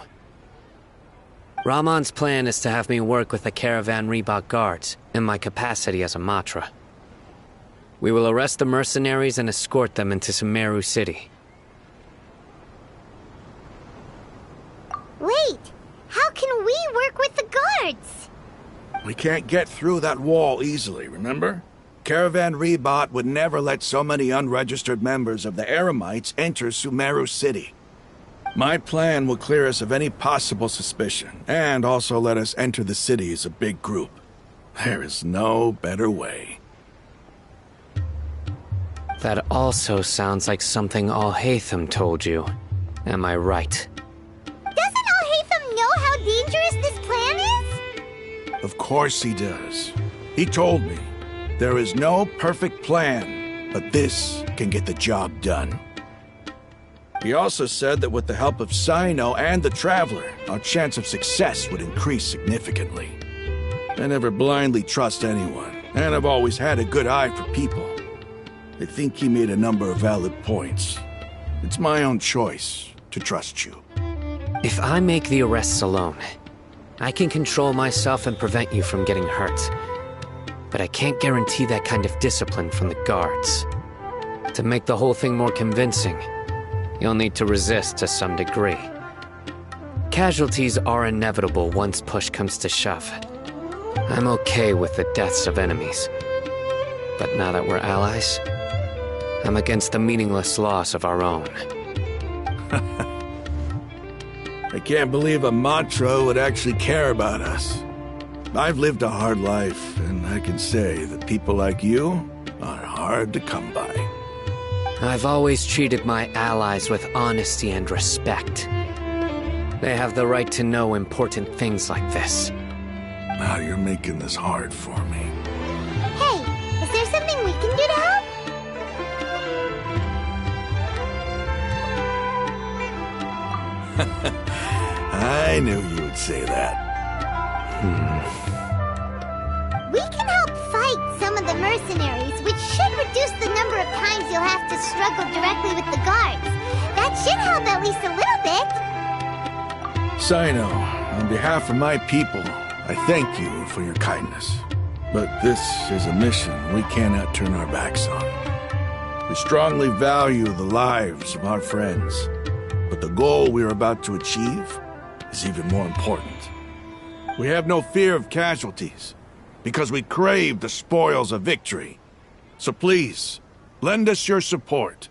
Rahman's plan is to have me work with the Caravan Reebok guards in my capacity as a Matra. We will arrest the mercenaries and escort them into Sumeru City. Wait! How can we work with the guards? We can't get through that wall easily, remember? Caravan Reebok would never let so many unregistered members of the Eremites enter Sumeru City. My plan will clear us of any possible suspicion, and also let us enter the city as a big group. There is no better way. That also sounds like something Al-Haytham told you. Am I right? Doesn't Al-Haytham know how dangerous this plan is? Of course he does. He told me, there is no perfect plan, but this can get the job done. He also said that with the help of Sino and the Traveler, our chance of success would increase significantly. I never blindly trust anyone, and I've always had a good eye for people. I think he made a number of valid points. It's my own choice to trust you. If I make the arrests alone, I can control myself and prevent you from getting hurt. But I can't guarantee that kind of discipline from the guards. To make the whole thing more convincing, you'll need to resist to some degree. Casualties are inevitable once push comes to shove. I'm okay with the deaths of enemies. But now that we're allies, I'm against the meaningless loss of our own. I can't believe a Matra would actually care about us. I've lived a hard life, and I can say that people like you are hard to come by. I've always treated my allies with honesty and respect. They have the right to know important things like this. Now you're making this hard for me. Hey, is there something we can do to help? I knew you would say that. We can help fight some of the mercenaries, which should reduce the number of times you'll have to struggle directly with the guards. That should help at least a little bit. Sino, on behalf of my people, I thank you for your kindness. But this is a mission we cannot turn our backs on. We strongly value the lives of our friends, but the goal we are about to achieve is even more important. We have no fear of casualties, because we crave the spoils of victory. So please, lend us your support.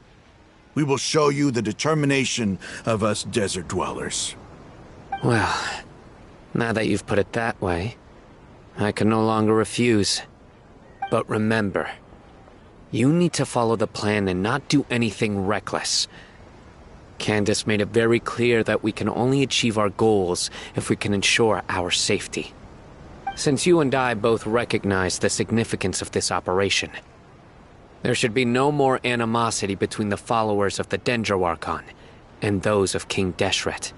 We will show you the determination of us desert dwellers. Well, now that you've put it that way, I can no longer refuse. But remember, you need to follow the plan and not do anything reckless. Candace made it very clear that we can only achieve our goals if we can ensure our safety. Since you and I both recognize the significance of this operation, there should be no more animosity between the followers of the Dendroarchon and those of King Deshret.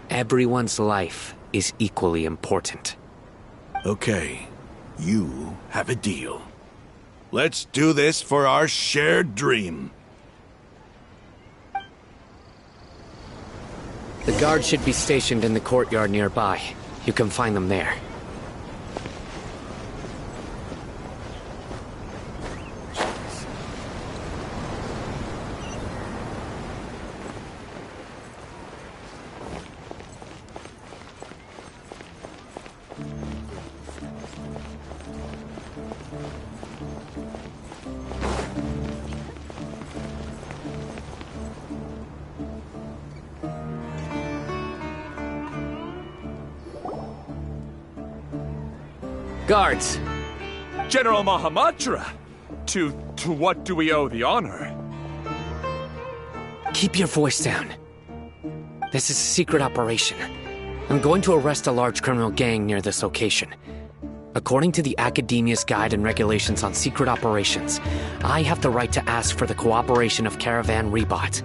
Everyone's life is equally important. Okay, you have a deal. Let's do this for our shared dream. The guards should be stationed in the courtyard nearby. You can find them there. Guards! General Mahamatra! To what do we owe the honor? Keep your voice down. This is a secret operation. I'm going to arrest a large criminal gang near this location. According to the Academia's Guide and Regulations on Secret Operations, I have the right to ask for the cooperation of Caravan Rebot.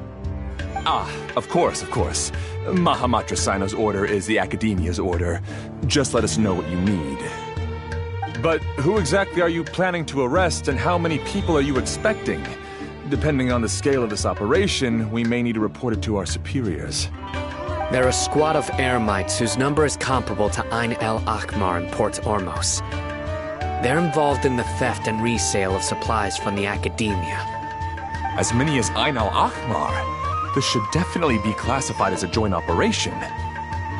Ah, of course, of course. Mahamatra Sino's order is the Academia's order. Just let us know what you need. But who exactly are you planning to arrest, and how many people are you expecting? Depending on the scale of this operation, we may need to report it to our superiors. They're a squad of Eremites whose number is comparable to Ain el Akhmar in Port Ormos. They're involved in the theft and resale of supplies from the Academia. As many as Ain el Akhmar? This should definitely be classified as a joint operation.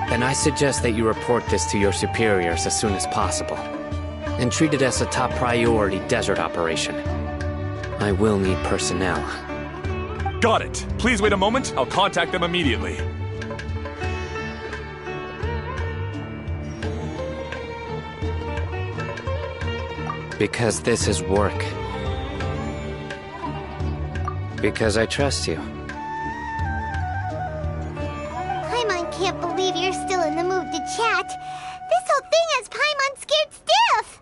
Then I suggest that you report this to your superiors as soon as possible, and treat it as a top priority desert operation. I will need personnel. Got it. Please wait a moment. I'll contact them immediately. Because this is work. Because I trust you. Paimon can't believe you're still in the mood to chat. This whole thing has Paimon scared stiff.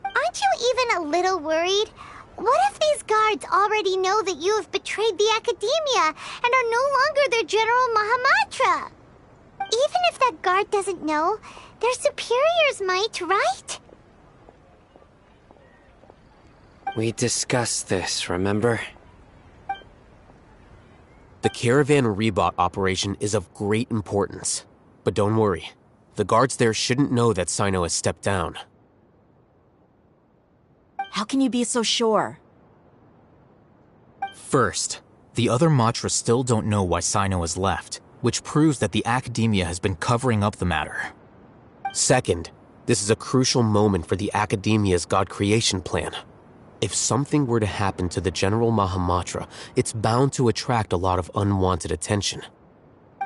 Aren't you even a little worried? What if these guards already know that you have betrayed the Academia and are no longer their General Mahamatra? Even if that guard doesn't know, their superiors might, right? We discussed this, remember? The Caravan Rebot operation is of great importance. But don't worry, the guards there shouldn't know that Sino has stepped down. How can you be so sure? First, the other Matra still don't know why Sino has left, which proves that the Academia has been covering up the matter. Second, this is a crucial moment for the Academia's God creation plan. If something were to happen to the General Mahamatra, it's bound to attract a lot of unwanted attention.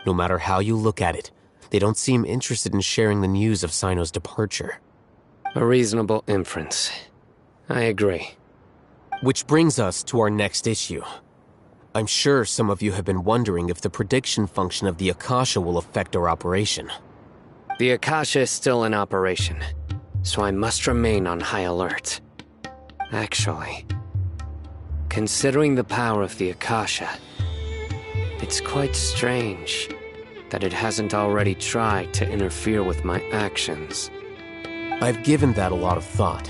No matter how you look at it, they don't seem interested in sharing the news of Sino's departure. A reasonable inference. I agree. Which brings us to our next issue. I'm sure some of you have been wondering if the prediction function of the Akasha will affect our operation. The Akasha is still in operation, so I must remain on high alert. Actually, considering the power of the Akasha, it's quite strange that it hasn't already tried to interfere with my actions. I've given that a lot of thought.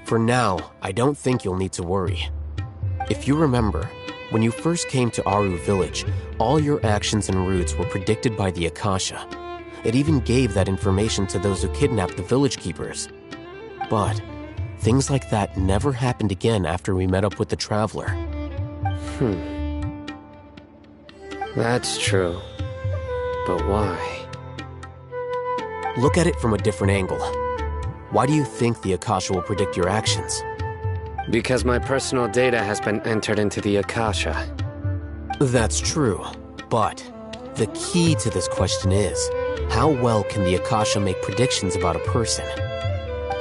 For now, I don't think you'll need to worry. If you remember, when you first came to Aru Village, all your actions and routes were predicted by the Akasha. It even gave that information to those who kidnapped the village keepers. But things like that never happened again after we met up with the Traveler. That's true. But why? Look at it from a different angle. Why do you think the Akasha will predict your actions? Because my personal data has been entered into the Akasha. That's true, but the key to this question is, how well can the Akasha make predictions about a person?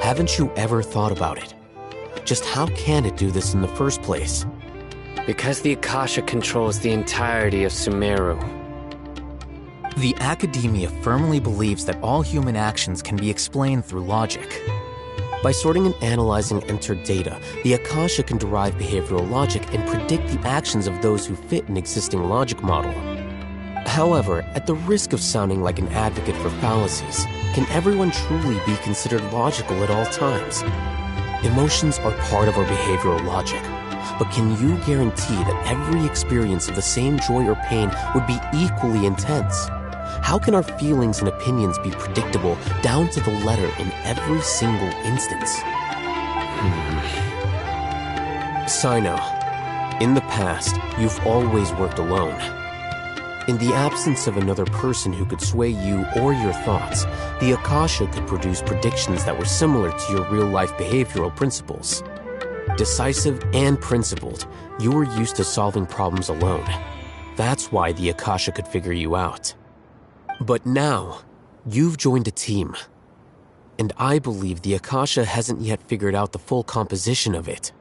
Haven't you ever thought about it? Just how can it do this in the first place? Because the Akasha controls the entirety of Sumeru. The Academia firmly believes that all human actions can be explained through logic. By sorting and analyzing entered data, the Akasha can derive behavioral logic and predict the actions of those who fit an existing logic model. However, at the risk of sounding like an advocate for fallacies, can everyone truly be considered logical at all times? Emotions are part of our behavioral logic, but can you guarantee that every experience of the same joy or pain would be equally intense? How can our feelings and opinions be predictable down to the letter in every single instance? Sino, in the past, you've always worked alone. In the absence of another person who could sway you or your thoughts, the Akasha could produce predictions that were similar to your real-life behavioral principles. Decisive and principled, you were used to solving problems alone. That's why the Akasha could figure you out. But now, you've joined a team. And I believe the Akasha hasn't yet figured out the full composition of it.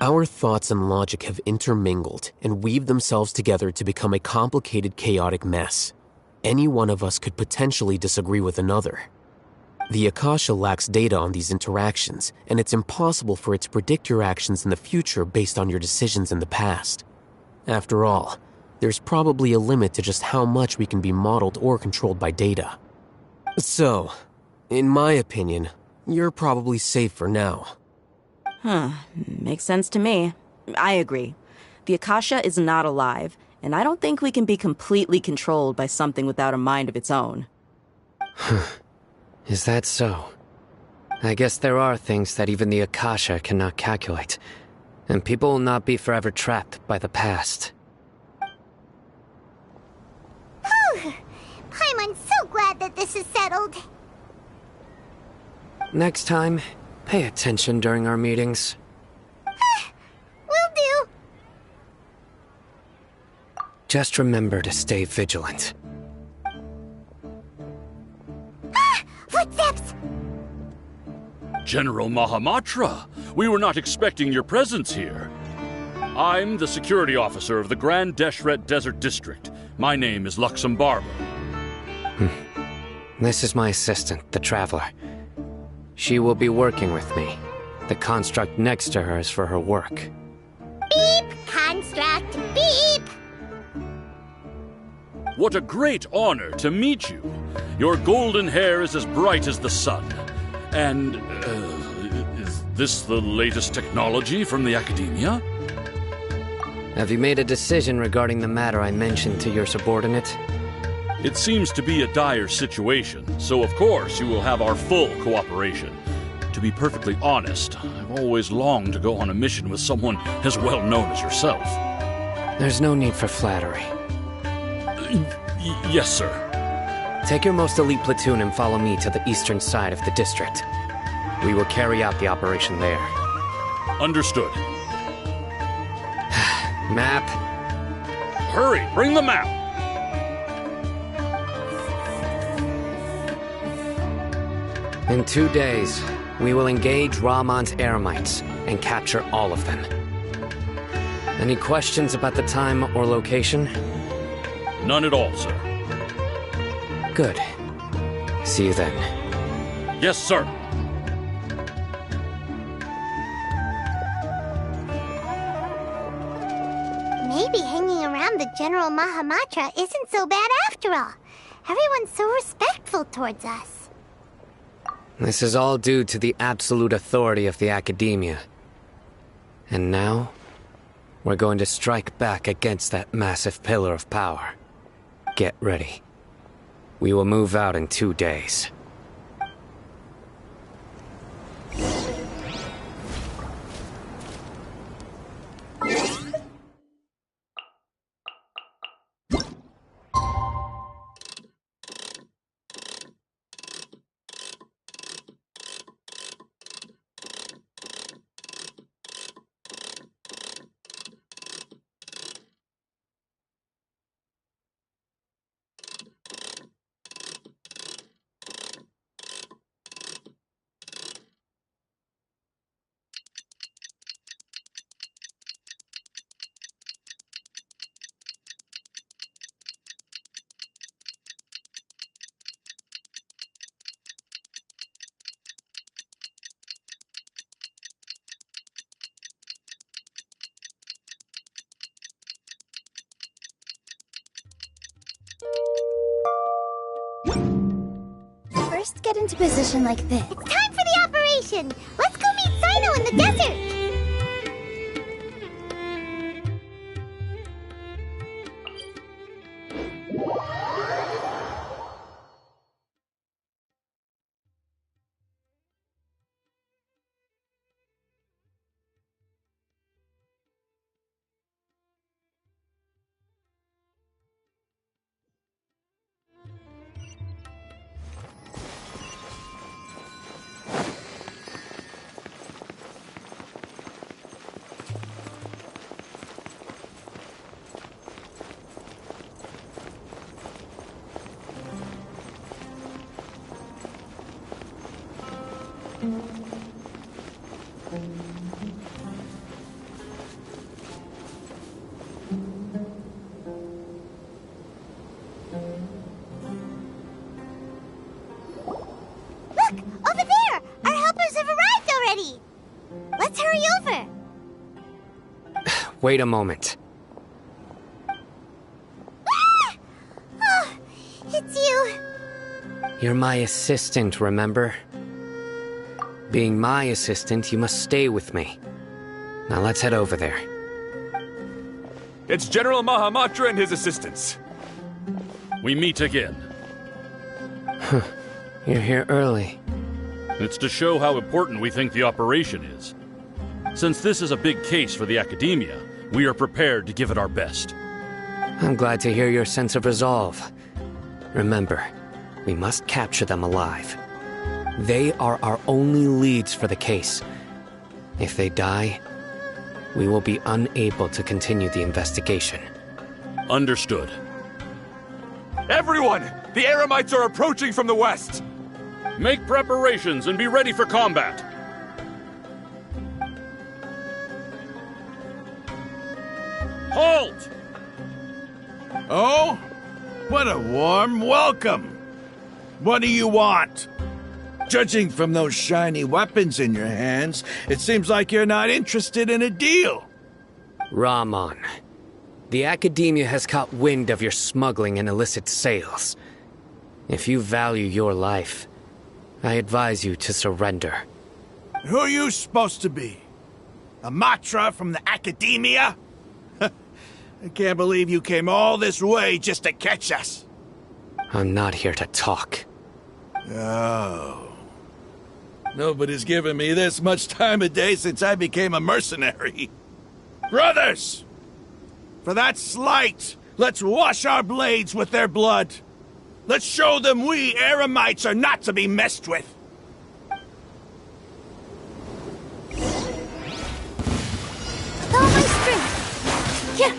Our thoughts and logic have intermingled and weaved themselves together to become a complicated, chaotic mess. Any one of us could potentially disagree with another. The Akasha lacks data on these interactions, and it's impossible for it to predict your actions in the future based on your decisions in the past. After all, there's probably a limit to just how much we can be modeled or controlled by data. So, in my opinion, you're probably safe for now. Makes sense to me. I agree. The Akasha is not alive, and I don't think we can be completely controlled by something without a mind of its own. Is that so? I guess there are things that even the Akasha cannot calculate, and people will not be forever trapped by the past. Paimon's so glad that this is settled. Next time, pay attention during our meetings. Will do. Just remember to stay vigilant. Footsteps! General Mahamatra, we were not expecting your presence here. I'm the security officer of the Grand Deshret Desert District. My name is Luxembarba. This is my assistant, the Traveler. She will be working with me. The construct next to her is for her work. Beep! Construct, beep! What a great honor to meet you. Your golden hair is as bright as the sun. And, is this the latest technology from the Academia? Have you made a decision regarding the matter I mentioned to your subordinate? It seems to be a dire situation, so of course you will have our full cooperation. To be perfectly honest, I've always longed to go on a mission with someone as well known as yourself. There's no need for flattery. Yes, sir. Take your most elite platoon and follow me to the eastern side of the district. We will carry out the operation there. Understood. Map. Hurry, bring the map! In 2 days, we will engage Rahman's Eremites and capture all of them. Any questions about the time or location? None at all, sir. Good. See you then. Yes, sir. Maybe hanging around the General Mahamatra isn't so bad after all. Everyone's so respectful towards us. This is all due to the absolute authority of the Academia. And now, we're going to strike back against that massive pillar of power. Get ready. We will move out in 2 days. just get into position like this. It's time for the operation! Let's go meet Sino in the desert! Look! Over there! Our helpers have arrived already! Let's hurry over! Wait a moment. Ah! Oh, it's you. You're my assistant, remember? Being my assistant, you must stay with me. Now let's head over there. It's General Mahamatra and his assistants. We meet again. You're here early. It's to show how important we think the operation is. Since this is a big case for the Academia, we are prepared to give it our best. I'm glad to hear your sense of resolve. Remember, we must capture them alive. They are our only leads for the case. If they die, we will be unable to continue the investigation. Understood. Everyone! The Eremites are approaching from the west! Make preparations and be ready for combat! Halt! Oh? What a warm welcome! What do you want? Judging from those shiny weapons in your hands, it seems like you're not interested in a deal. Ramon, the Academia has caught wind of your smuggling and illicit sales. If you value your life, I advise you to surrender. Who are you supposed to be? A Matra from the Academia? I can't believe you came all this way just to catch us. I'm not here to talk. Oh. Nobody's given me this much time of day since I became a mercenary. Brothers! For that slight, let's wash our blades with their blood. Let's show them we Eremites are not to be messed with. With all my strength. Yeah.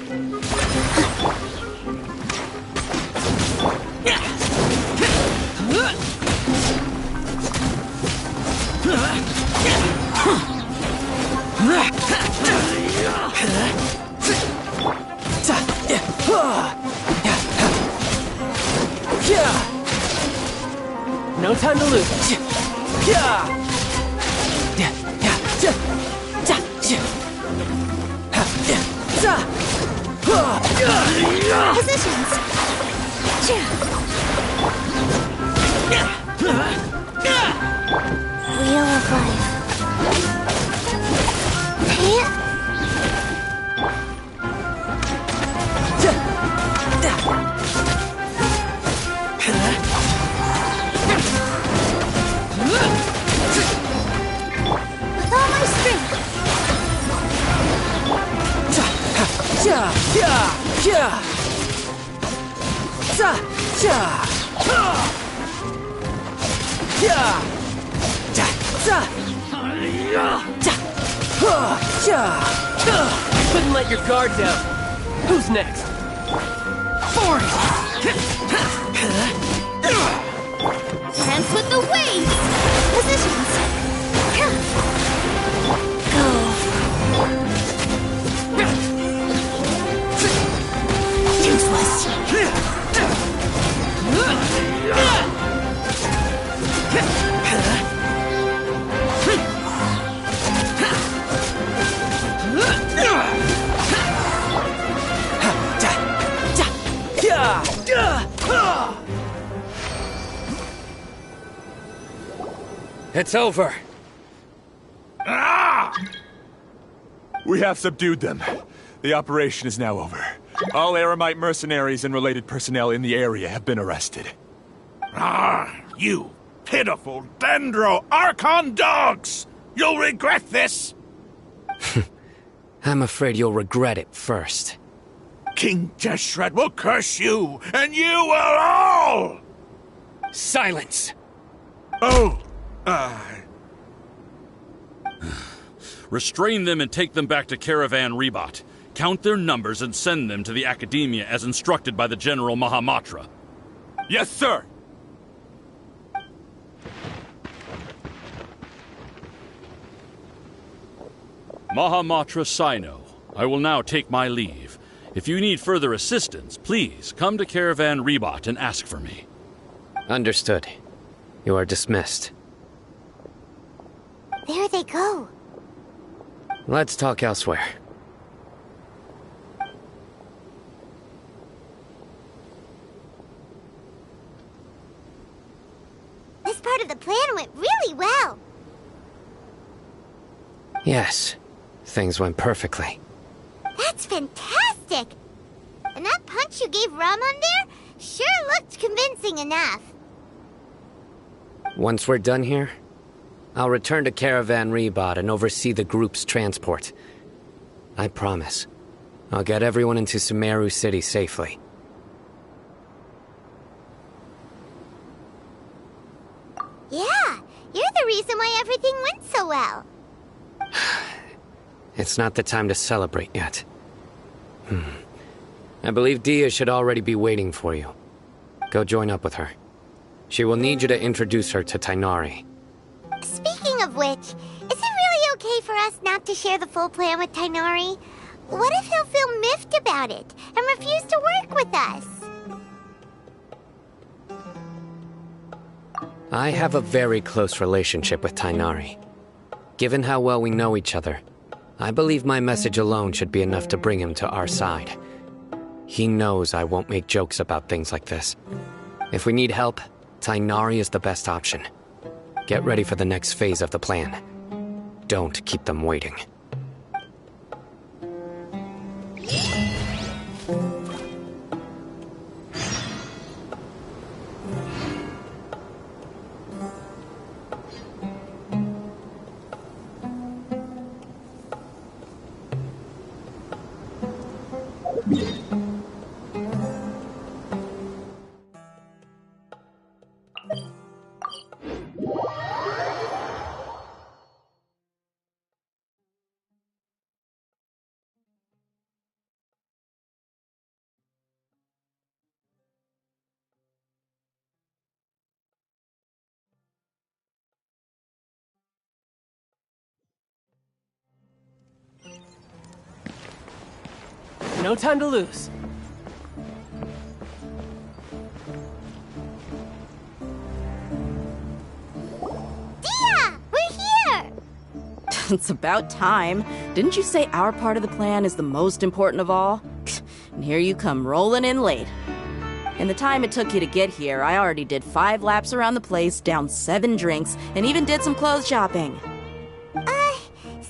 No time to lose. Positions. Wheel of life. With all my strength. Couldn't let your guard down. Who's next? Dance with the waves. Positions. Go. Useless. It's over. Ah! We have subdued them. The operation is now over. All Eremite mercenaries and related personnel in the area have been arrested. Ah, you pitiful Dendro Archon dogs! You'll regret this! I'm afraid you'll regret it first. King Deshret will curse you, and you will all! Silence! Oh, Restrain them and take them back to Caravan Rebot. Count their numbers and send them to the Academia as instructed by the General Mahamatra. Yes, sir! Mahamatra Sino, I will now take my leave. If you need further assistance, please come to Caravan Rebot and ask for me. Understood. You are dismissed. There they go. Let's talk elsewhere. This part of the plan went really well. Yes, things went perfectly. That's fantastic! And that punch you gave Ramon there sure looked convincing enough. Once we're done here, I'll return to Caravan Rebot and oversee the group's transport. I promise. I'll get everyone into Sumeru City safely. Yeah, you're the reason why everything went so well. It's not the time to celebrate yet. I believe Dia should already be waiting for you. Go join up with her. She will need you to introduce her to Tainari. Speaking of which, is it really okay for us not to share the full plan with Tainari? What if he'll feel miffed about it and refuse to work with us? I have a very close relationship with Tainari. Given how well we know each other, I believe my message alone should be enough to bring him to our side. He knows I won't make jokes about things like this. If we need help, Tainari is the best option. Get ready for the next phase of the plan. Don't keep them waiting. No time to lose. Dia! We're here! It's about time. Didn't you say our part of the plan is the most important of all? And here you come rolling in late. In the time it took you to get here, I already did 5 laps around the place, downed 7 drinks, and even did some clothes shopping.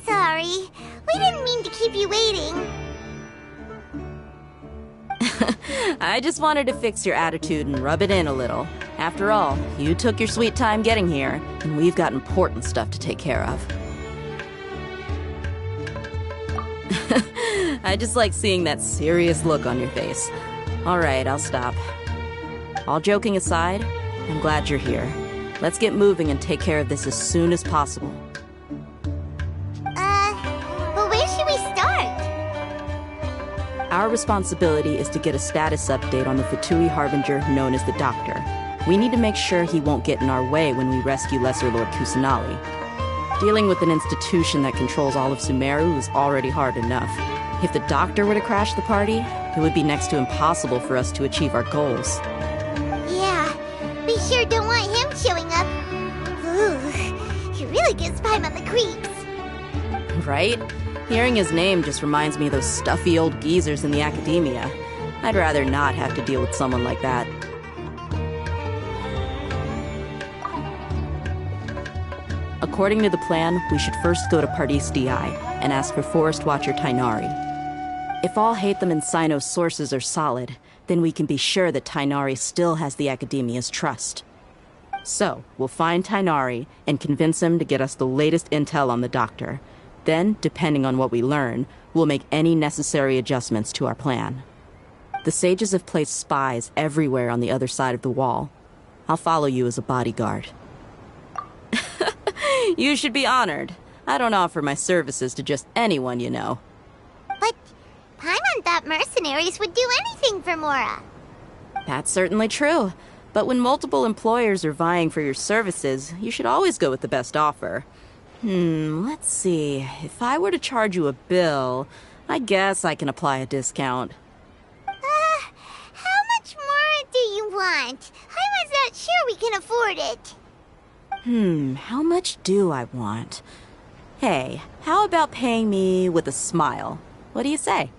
Sorry. We didn't mean to keep you waiting. I just wanted to fix your attitude and rub it in a little. After all, you took your sweet time getting here, and we've got important stuff to take care of. I just like seeing that serious look on your face. All right, I'll stop. All joking aside, I'm glad you're here. Let's get moving and take care of this as soon as possible. But where should we start? Our responsibility is to get a status update on the Fatui Harbinger known as the Doctor. We need to make sure he won't get in our way when we rescue Lesser Lord Kusanali. Dealing with an institution that controls all of Sumeru is already hard enough. If the Doctor were to crash the party, it would be next to impossible for us to achieve our goals. Yeah, we sure don't want him showing up. Ooh, he really gives Paimon on the creeps. Right? Hearing his name just reminds me of those stuffy old geezers in the Academia. I'd rather not have to deal with someone like that. According to the plan, we should first go to Pardis Di and ask for Forest Watcher Tainari. If all Hatham and Sino's sources are solid, then we can be sure that Tainari still has the Academia's trust. So, we'll find Tainari and convince him to get us the latest intel on the Doctor. Then, depending on what we learn, we'll make any necessary adjustments to our plan. The sages have placed spies everywhere on the other side of the wall. I'll follow you as a bodyguard. You should be honored. I don't offer my services to just anyone you know. But Paimon thought mercenaries would do anything for Mora. That's certainly true. But when multiple employers are vying for your services, you should always go with the best offer. Let's see. If I were to charge you a bill, I guess I can apply a discount. How much more do you want? Paimon's not sure we can afford it. How much do I want? Hey, how about paying me with a smile? What do you say?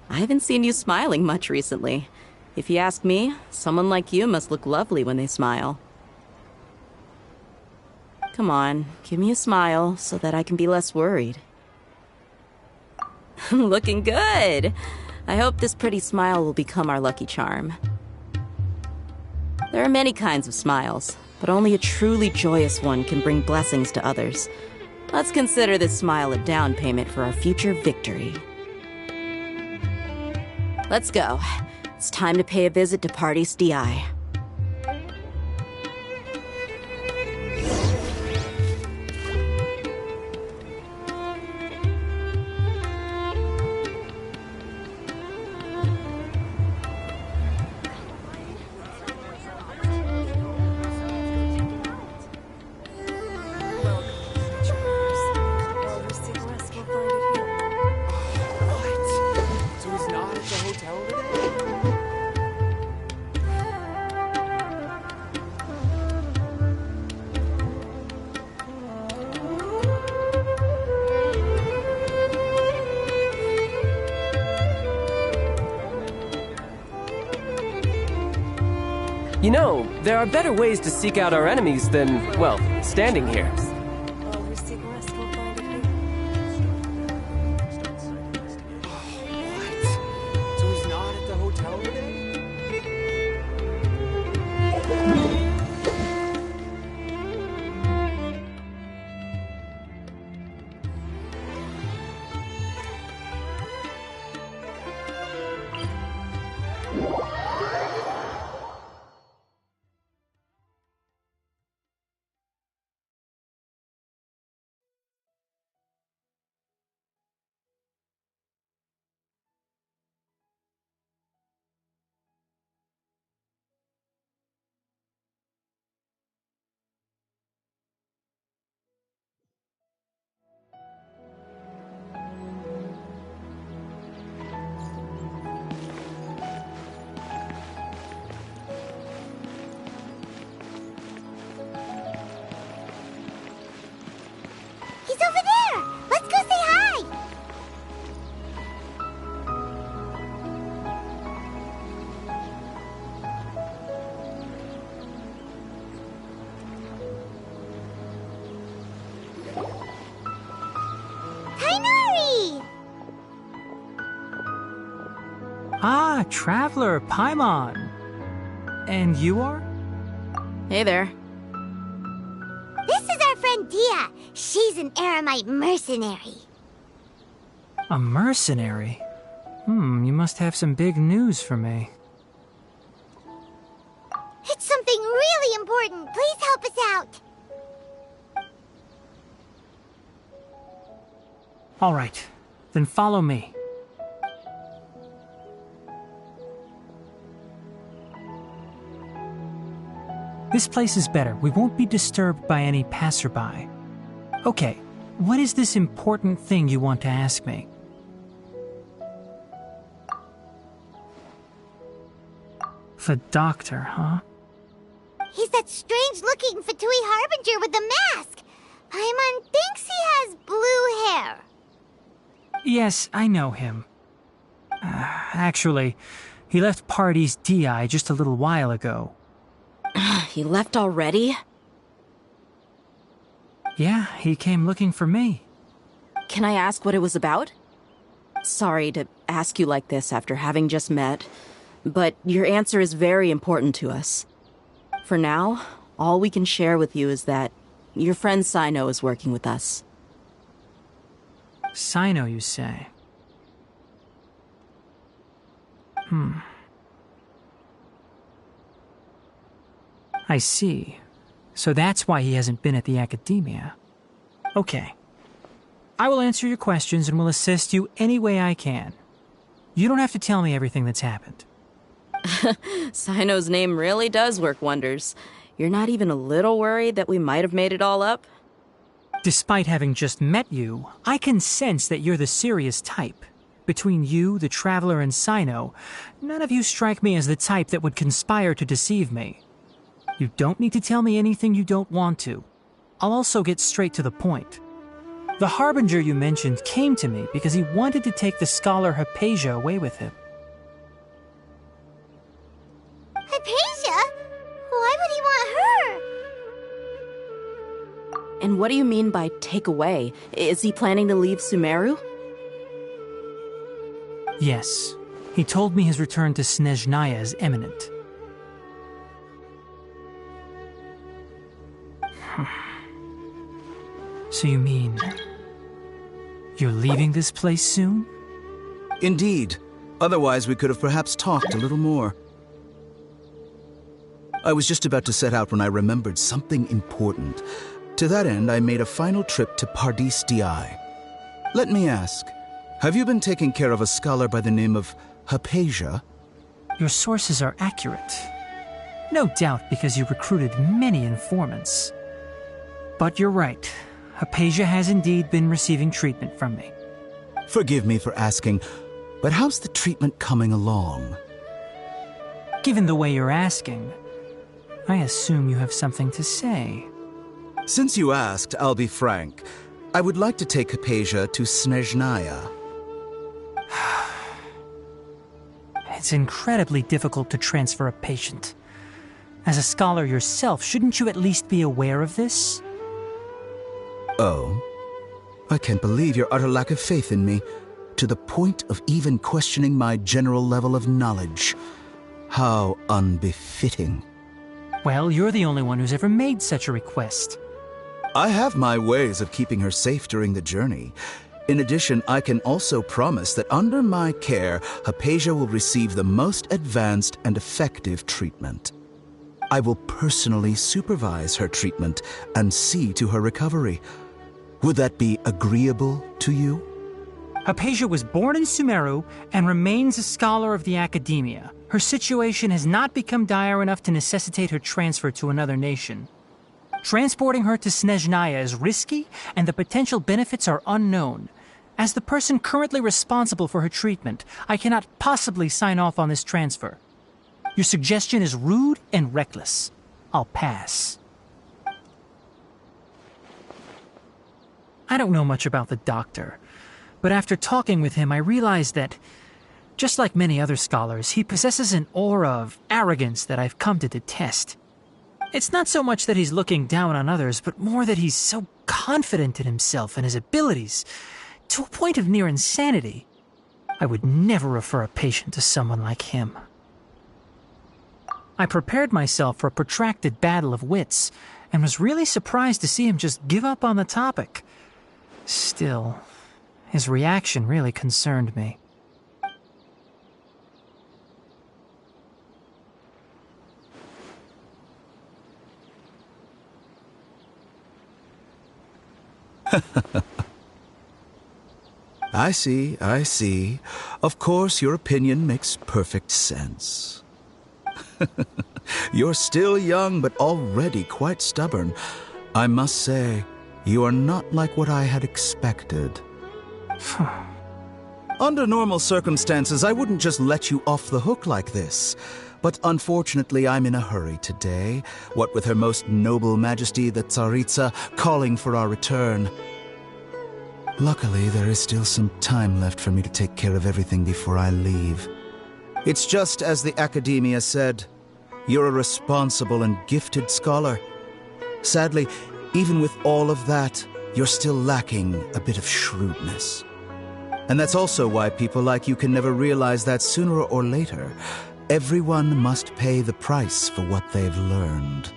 I haven't seen you smiling much recently. If you ask me, someone like you must look lovely when they smile. Come on, give me a smile so that I can be less worried. Looking good! I hope this pretty smile will become our lucky charm. There are many kinds of smiles, but only a truly joyous one can bring blessings to others. Let's consider this smile a down payment for our future victory. Let's go. It's time to pay a visit to Pardis Di. You know, there are better ways to seek out our enemies than, well, standing here. Ah, Traveler, Paimon. And you are? Hey there. This is our friend Dia. She's an Aramite mercenary. A mercenary? You must have some big news for me. It's something really important. Please help us out. All right, then follow me. This place is better. We won't be disturbed by any passerby. Okay, what is this important thing you want to ask me? The Doctor, huh? He's that strange-looking Fatui Harbinger with the mask. Paimon thinks he has blue hair. Yes, I know him. Actually, he left Pardis Di just a little while ago. He left already? Yeah, he came looking for me. Can I ask what it was about? Sorry to ask you like this after having just met, but your answer is very important to us. For now, all we can share with you is that your friend Sino is working with us. Sino, you say? I see. So that's why he hasn't been at the Academia. Okay. I will answer your questions and will assist you any way I can. You don't have to tell me everything that's happened. Sino's name really does work wonders. You're not even a little worried that we might have made it all up? Despite having just met you, I can sense that you're the serious type. Between you, the Traveler, and Sino, none of you strike me as the type that would conspire to deceive me. You don't need to tell me anything you don't want to. I'll also get straight to the point. The Harbinger you mentioned came to me because he wanted to take the scholar Hypatia away with him. Hypatia? Why would he want her? And what do you mean by take away? Is he planning to leave Sumeru? Yes. He told me his return to Snezhnaya is imminent. So you mean... you're leaving this place soon? Indeed. Otherwise, we could have perhaps talked a little more. I was just about to set out when I remembered something important. To that end, I made a final trip to Pardis Di. Let me ask, have you been taking care of a scholar by the name of Hypatia? Your sources are accurate. No doubt because you recruited many informants. But you're right. Hypatia has indeed been receiving treatment from me. Forgive me for asking, but how's the treatment coming along? Given the way you're asking, I assume you have something to say. Since you asked, I'll be frank. I would like to take Hypatia to Snezhnaya. It's incredibly difficult to transfer a patient. As a scholar yourself, shouldn't you at least be aware of this? Oh? I can't believe your utter lack of faith in me, to the point of even questioning my general level of knowledge. How unbefitting. Well, you're the only one who's ever made such a request. I have my ways of keeping her safe during the journey. In addition, I can also promise that under my care, Hypatia will receive the most advanced and effective treatment. I will personally supervise her treatment and see to her recovery. Would that be agreeable to you? Hypatia was born in Sumeru and remains a scholar of the Academia. Her situation has not become dire enough to necessitate her transfer to another nation. Transporting her to Snezhnaya is risky, and the potential benefits are unknown. As the person currently responsible for her treatment, I cannot possibly sign off on this transfer. Your suggestion is rude and reckless. I'll pass. I don't know much about the doctor, but after talking with him, I realized that, just like many other scholars, he possesses an aura of arrogance that I've come to detest. It's not so much that he's looking down on others, but more that he's so confident in himself and his abilities, to a point of near insanity. I would never refer a patient to someone like him. I prepared myself for a protracted battle of wits, and was really surprised to see him just give up on the topic. Still, his reaction really concerned me. I see. Of course, your opinion makes perfect sense. You're still young, but already quite stubborn. I must say, you are not like what I had expected. Under normal circumstances, I wouldn't just let you off the hook like this. But unfortunately, I'm in a hurry today, what with Her Most Noble Majesty the Tsaritsa calling for our return. Luckily, there is still some time left for me to take care of everything before I leave. It's just as the Academia said, you're a responsible and gifted scholar. Sadly, Even with all of that, you're still lacking a bit of shrewdness. And that's also why people like you can never realize that sooner or later, everyone must pay the price for what they've learned.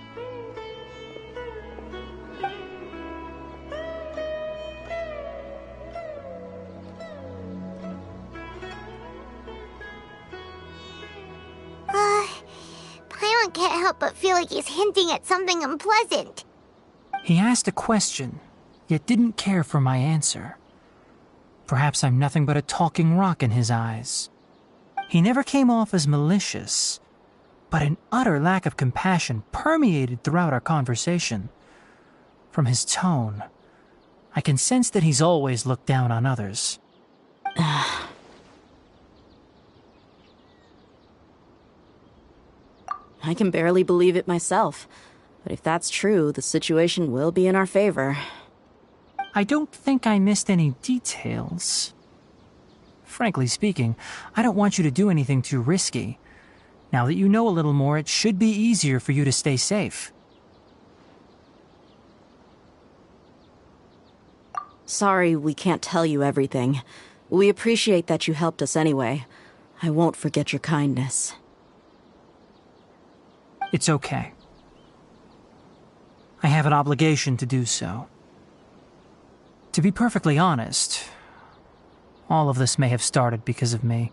Paimon can't help but feel like he's hinting at something unpleasant. He asked a question, yet didn't care for my answer. Perhaps I'm nothing but a talking rock in his eyes. He never came off as malicious, but an utter lack of compassion permeated throughout our conversation. From his tone, I can sense that he's always looked down on others. I can barely believe it myself, but if that's true, the situation will be in our favor. I don't think I missed any details. Frankly speaking, I don't want you to do anything too risky. Now that you know a little more, it should be easier for you to stay safe. Sorry we can't tell you everything. We appreciate that you helped us anyway. I won't forget your kindness. It's okay. I have an obligation to do so. To be perfectly honest, all of this may have started because of me.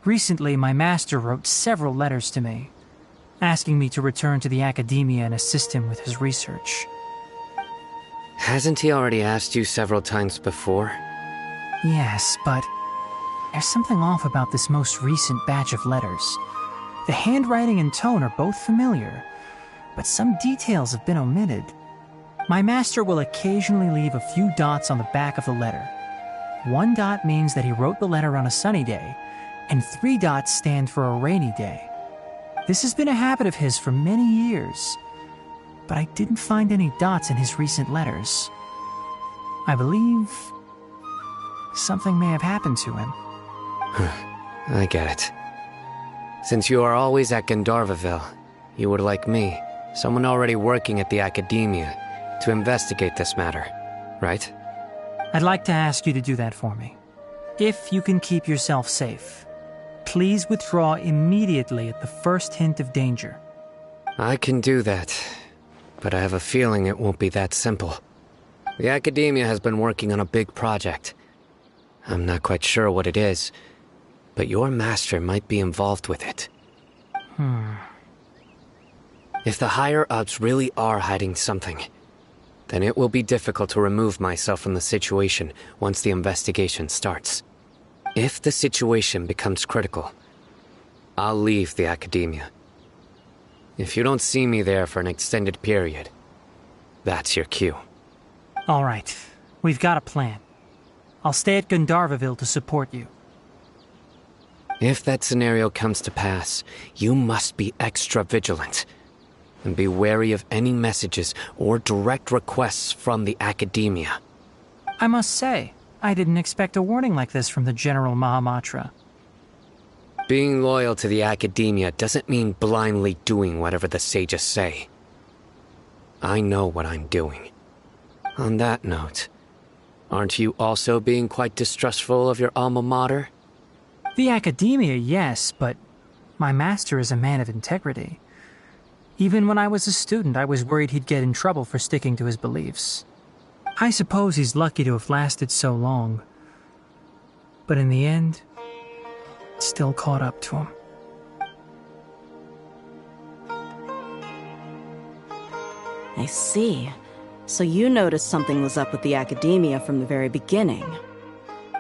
Recently, my master wrote several letters to me, asking me to return to the academia and assist him with his research. Hasn't he already asked you several times before? Yes, but there's something off about this most recent batch of letters. The handwriting and tone are both familiar, but some details have been omitted. My master will occasionally leave a few dots on the back of the letter. 1 dot means that he wrote the letter on a sunny day, and 3 dots stand for a rainy day. This has been a habit of his for many years, but I didn't find any dots in his recent letters. I believe something may have happened to him. I get it. Since you are always at Gandharvaville, you would like me, someone already working at the academia, to investigate this matter, right? I'd like to ask you to do that for me. If you can keep yourself safe, please withdraw immediately at the first hint of danger. I can do that, but I have a feeling it won't be that simple. The academia has been working on a big project. I'm not quite sure what it is, but your master might be involved with it. If the higher-ups really are hiding something, then it will be difficult to remove myself from the situation once the investigation starts. If the situation becomes critical, I'll leave the academia. If you don't see me there for an extended period, that's your cue. All right, we've got a plan. I'll stay at Gandharvaville to support you. If that scenario comes to pass, you must be extra vigilant. And be wary of any messages or direct requests from the academia. I must say, I didn't expect a warning like this from the General Mahamatra. Being loyal to the academia doesn't mean blindly doing whatever the sages say. I know what I'm doing. On that note, aren't you also being quite distrustful of your alma mater? The academia, yes, but my master is a man of integrity. Even when I was a student, I was worried he'd get in trouble for sticking to his beliefs. I suppose he's lucky to have lasted so long. But in the end, it still caught up to him. I see. So you noticed something was up with the academia from the very beginning.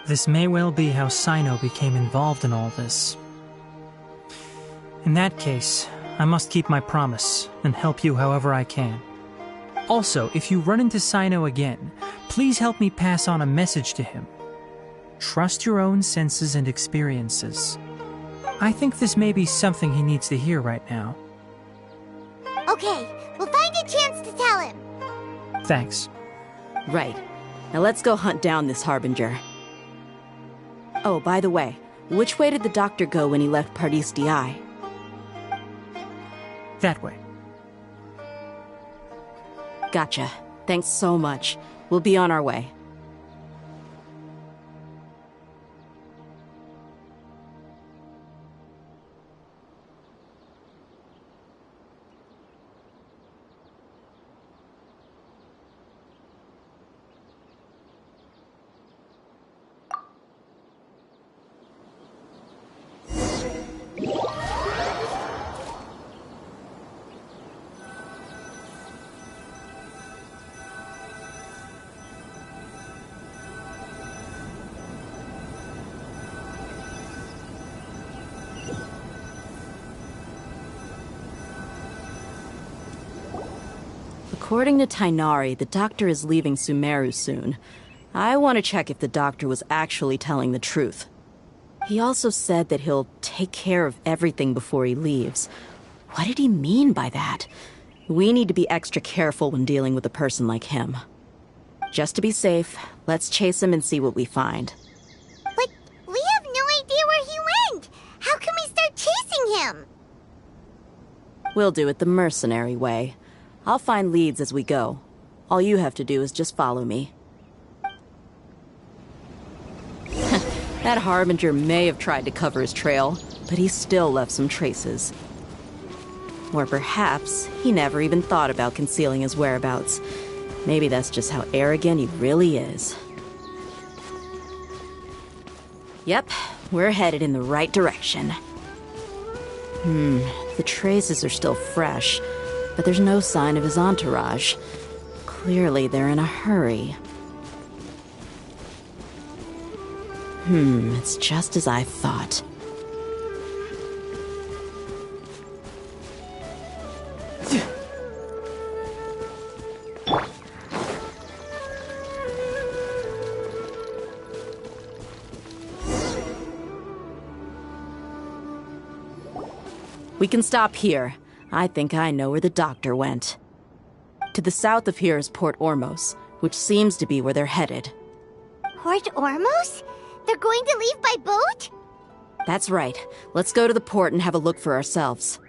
This may well be how Sino became involved in all this. In that case, I must keep my promise and help you however I can. Also, if you run into Sino again, please help me pass on a message to him. Trust your own senses and experiences. I think this may be something he needs to hear right now. Okay, we'll find a chance to tell him. Thanks. Right. Now let's go hunt down this Harbinger. Oh, by the way, which way did the doctor go when he left Pardis Di? That way. Gotcha. Thanks so much. We'll be on our way. According to Tainari, the doctor is leaving Sumeru soon. I want to check if the doctor was actually telling the truth. He also said that he'll take care of everything before he leaves. What did he mean by that? We need to be extra careful when dealing with a person like him. Just to be safe, let's chase him and see what we find. But we have no idea where he went! How can we start chasing him? We'll do it the mercenary way. I'll find leads as we go. All you have to do is just follow me. That Harbinger may have tried to cover his trail, but he still left some traces. Or perhaps he never even thought about concealing his whereabouts. Maybe that's just how arrogant he really is. Yep, we're headed in the right direction. The traces are still fresh, but there's no sign of his entourage. Clearly they're in a hurry. It's just as I thought. We can stop here. I think I know where the doctor went. To the south of here is Port Ormos, which seems to be where they're headed. Port Ormos? They're going to leave by boat? That's right. Let's go to the port and have a look for ourselves.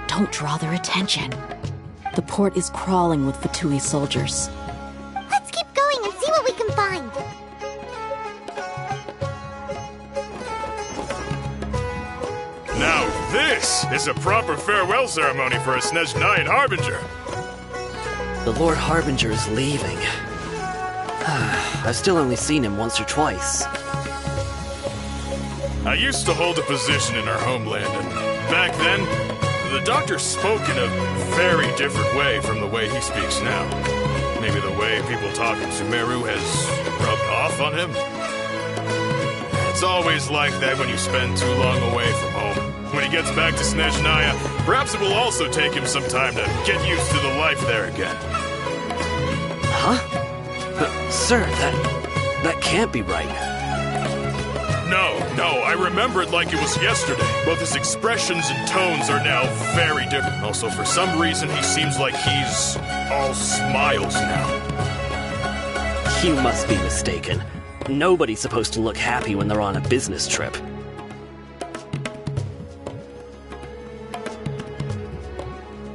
Don't draw their attention. The port is crawling with Fatui soldiers. Let's keep going and see what we can find. Now this is a proper farewell ceremony for a Snezhnayan Harbinger. The Lord Harbinger is leaving. I've still only seen him once or twice. I used to hold a position in our homeland, and back then, the doctor spoke in a very different way from the way he speaks now. Maybe the way people talk in Sumeru has rubbed off on him? It's always like that when you spend too long away from home. When he gets back to Snezhnaya, perhaps it will also take him some time to get used to the life there again. Huh? Sir, that can't be right. No, I remember it like it was yesterday. Both his expressions and tones are now very different. Also, for some reason, he seems like he's all smiles now. You must be mistaken. Nobody's supposed to look happy when they're on a business trip.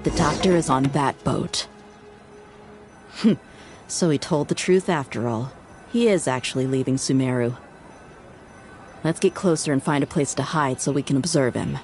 The doctor is on that boat. So he told the truth after all. He is actually leaving Sumeru. Let's get closer and find a place to hide so we can observe him.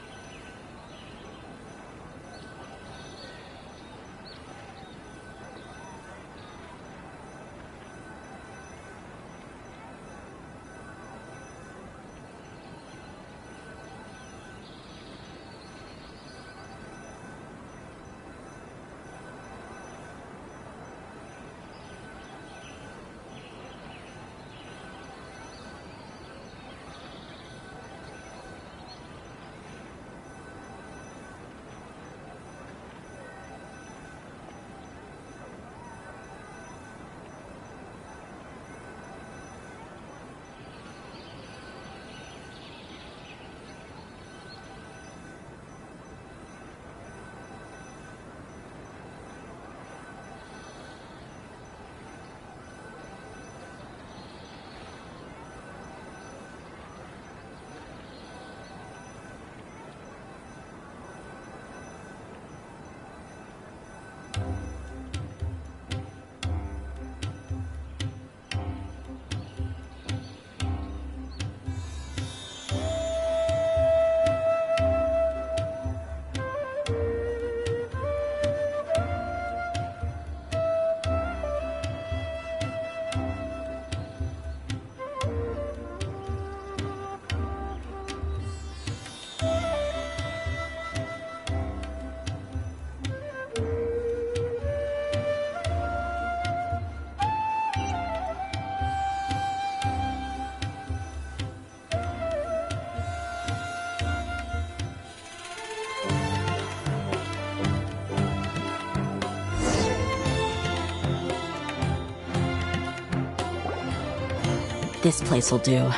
This place will do.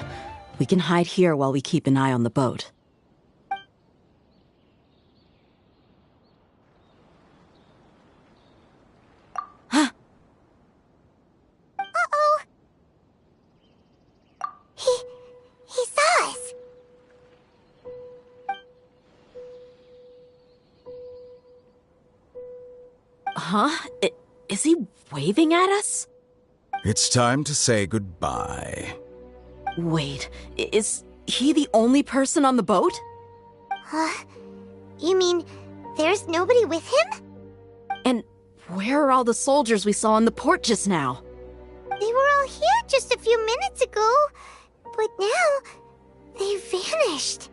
We can hide here while we keep an eye on the boat. Uh-oh. He saw us. Huh? Is he waving at us? It's time to say goodbye. Wait, is he the only person on the boat? Huh? You mean there's nobody with him? And where are all the soldiers we saw in the port just now? They were all here just a few minutes ago, but now they vanished.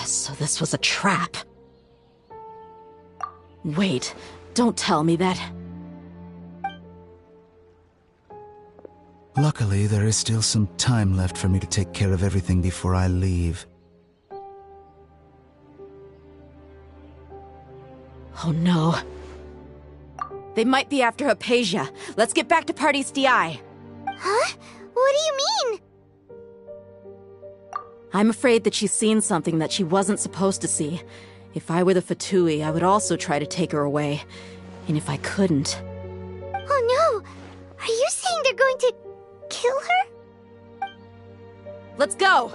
So this was a trap. Wait, don't tell me that... Luckily, there is still some time left for me to take care of everything before I leave. Oh no. They might be after Hypatia. Let's get back to Party's DI. Huh? What do you mean? I'm afraid that she's seen something that she wasn't supposed to see. If I were the Fatui, I would also try to take her away. And if I couldn't... Oh no! Are you saying they're going to kill her? Let's go!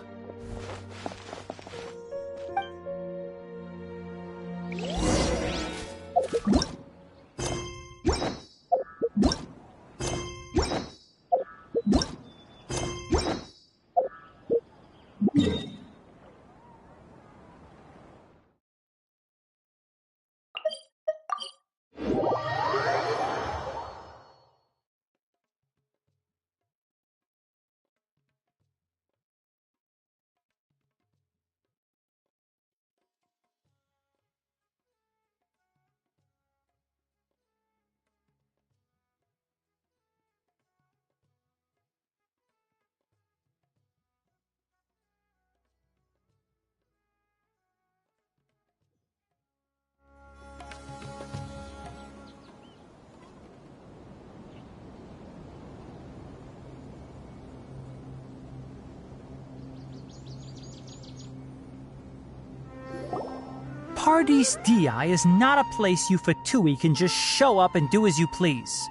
Party's DI is not a place you Fatui can just show up and do as you please.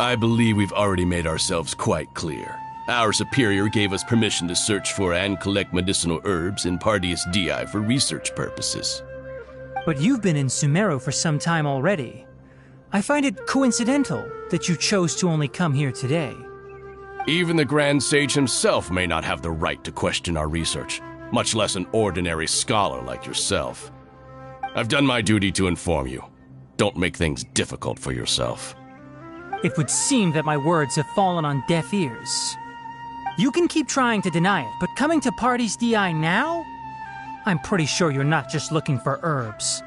I believe we've already made ourselves quite clear. Our superior gave us permission to search for and collect medicinal herbs in Party's DI for research purposes. But you've been in Sumeru for some time already. I find it coincidental that you chose to only come here today. Even the Grand Sage himself may not have the right to question our research, much less an ordinary scholar like yourself. I've done my duty to inform you. Don't make things difficult for yourself. It would seem that my words have fallen on deaf ears. You can keep trying to deny it, but coming to Party's DI now? I'm pretty sure you're not just looking for herbs.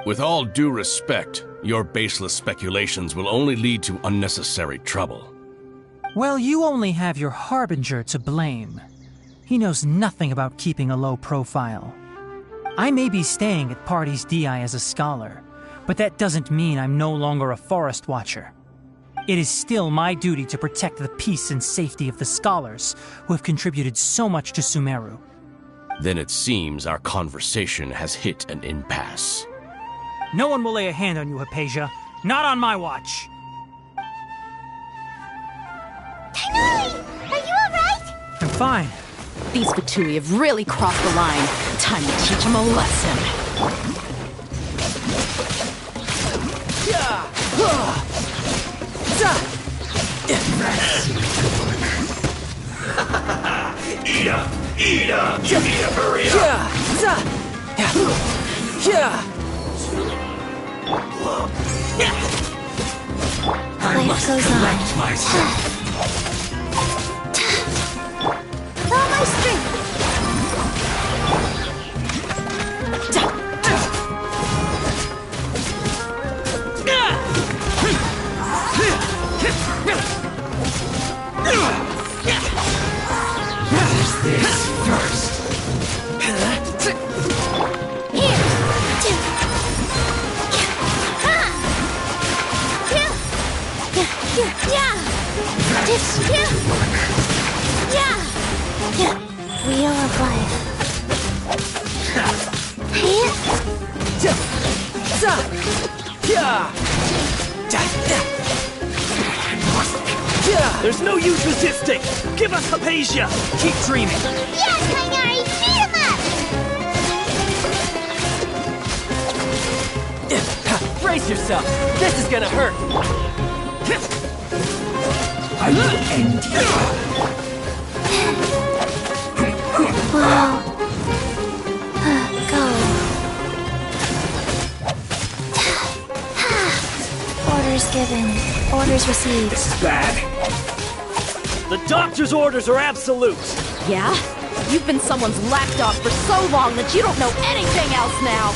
With all due respect, your baseless speculations will only lead to unnecessary trouble. Well, you only have your Harbinger to blame. He knows nothing about keeping a low profile. I may be staying at Party's DI as a scholar, but that doesn't mean I'm no longer a forest watcher. It is still my duty to protect the peace and safety of the scholars who have contributed so much to Sumeru. Then it seems our conversation has hit an impasse. No one will lay a hand on you, Hypatia. Not on my watch. Tighnari! Are you alright? I'm fine. These Fatui have really crossed the line. Time to teach them a lesson. Eat up! You need to hurry up! I must collect myself. All my strength! This first. Wheel of life. There's no use resisting! Give us Hypatia! Keep dreaming! Yeah, Tighnari! Beat him up! Brace yourself! This is gonna hurt! I will end you. Wow. Go. Orders given. Orders received. This is bad. The doctor's orders are absolute! Yeah? You've been someone's lapdog for so long that you don't know anything else now!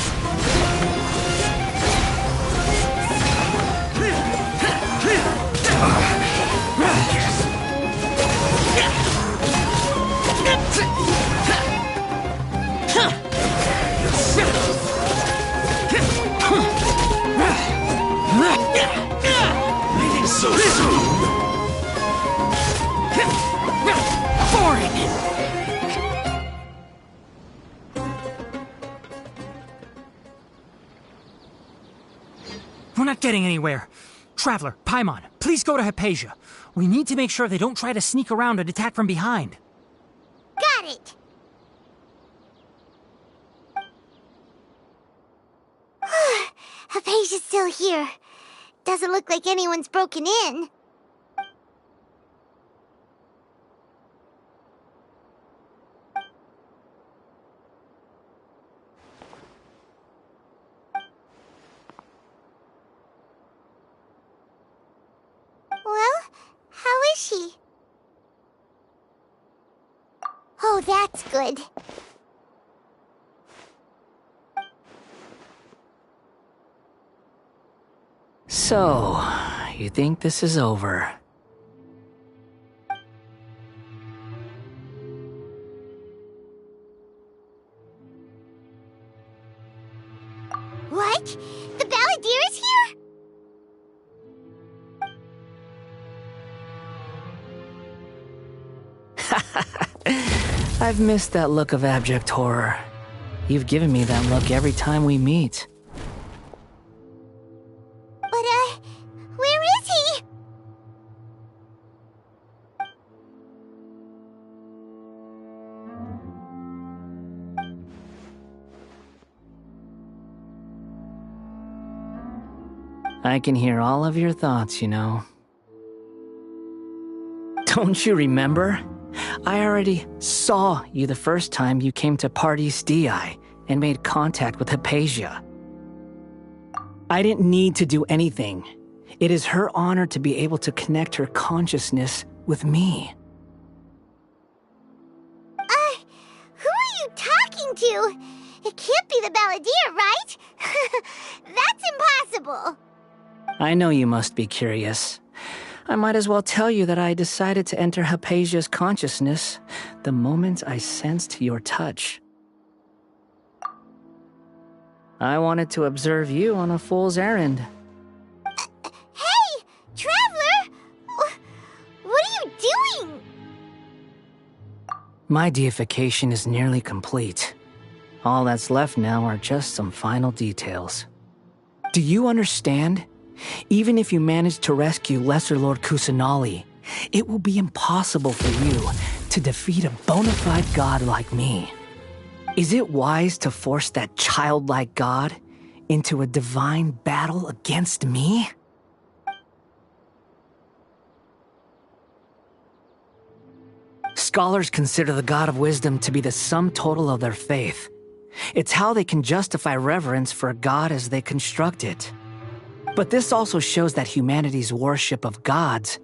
So soon! We're not getting anywhere. Traveler, Paimon, please go to Hypatia. We need to make sure they don't try to sneak around and attack from behind. Got it! Hypatia's still here. Doesn't look like anyone's broken in. Well, how is she? Oh, that's good. So, you think this is over? What? The Balladeer is here? I've missed that look of abject horror. You've given me that look every time we meet. But, where is he? I can hear all of your thoughts, you know. Don't you remember? I already saw you the first time you came to Parties DI and made contact with Hypatia. I didn't need to do anything. It is her honor to be able to connect her consciousness with me. Who are you talking to? It can't be the Balladeer, right? That's impossible. I know you must be curious. I might as well tell you that I decided to enter Hypatia's consciousness the moment I sensed your touch. I wanted to observe you on a fool's errand. Hey, Traveler! What are you doing? My deification is nearly complete. All that's left now are just some final details. Do you understand? Even if you manage to rescue Lesser Lord Kusanali, it will be impossible for you to defeat a bona fide god like me. Is it wise to force that childlike god into a divine battle against me? Scholars consider the God of Wisdom to be the sum total of their faith. It's how they can justify reverence for a god as they construct it. But this also shows that humanity's worship of gods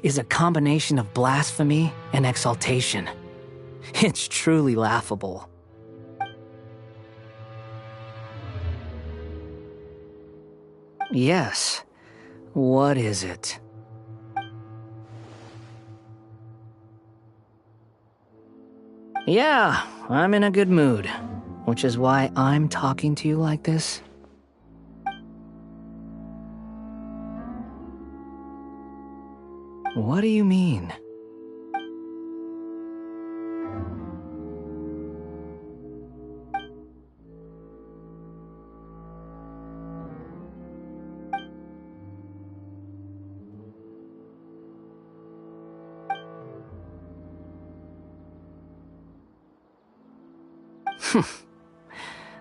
is a combination of blasphemy and exaltation. It's truly laughable. Yes. What is it? Yeah, I'm in a good mood, which is why I'm talking to you like this. What do you mean?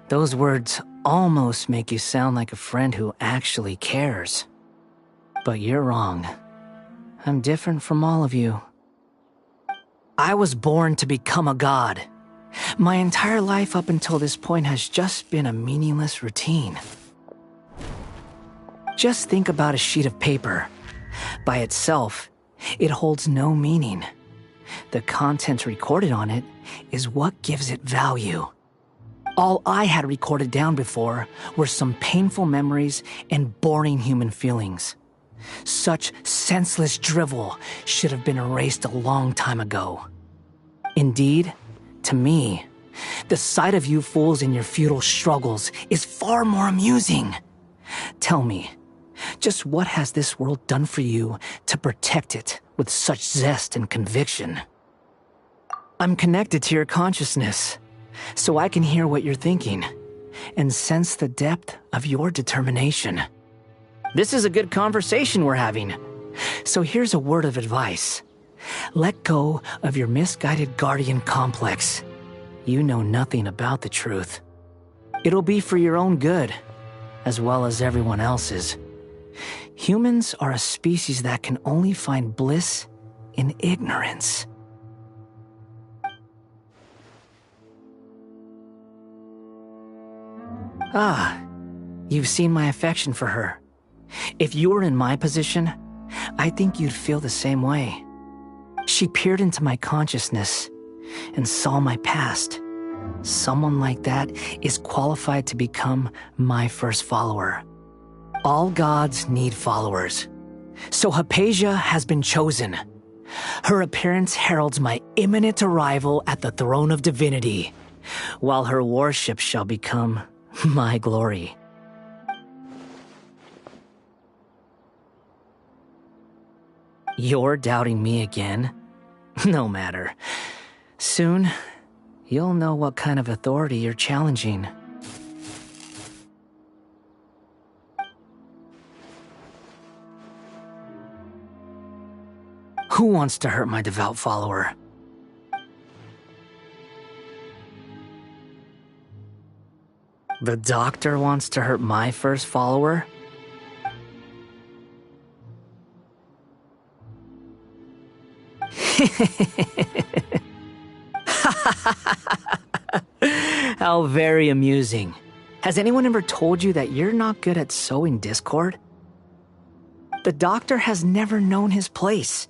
Those words almost make you sound like a friend who actually cares. But you're wrong. I'm different from all of you. I was born to become a god. My entire life up until this point has just been a meaningless routine. Just think about a sheet of paper. By itself, it holds no meaning. The content recorded on it is what gives it value. All I had recorded down before were some painful memories and boring human feelings. Such senseless drivel should have been erased a long time ago. Indeed, to me, the sight of you fools in your futile struggles is far more amusing. Tell me, just what has this world done for you to protect it with such zest and conviction? I'm connected to your consciousness, so I can hear what you're thinking and sense the depth of your determination. This is a good conversation we're having. So here's a word of advice. Let go of your misguided guardian complex. You know nothing about the truth. It'll be for your own good, as well as everyone else's. Humans are a species that can only find bliss in ignorance. Ah, you've seen my affection for her. If you were in my position, I think you'd feel the same way. She peered into my consciousness and saw my past. Someone like that is qualified to become my first follower. All gods need followers. So Hypatia has been chosen. Her appearance heralds my imminent arrival at the throne of divinity, while her worship shall become my glory. You're doubting me again? No matter. Soon, you'll know what kind of authority you're challenging. Who wants to hurt my devout follower? The doctor wants to hurt my first follower? How very amusing. Has anyone ever told you that you're not good at sowing discord? The Doctor has never known his place.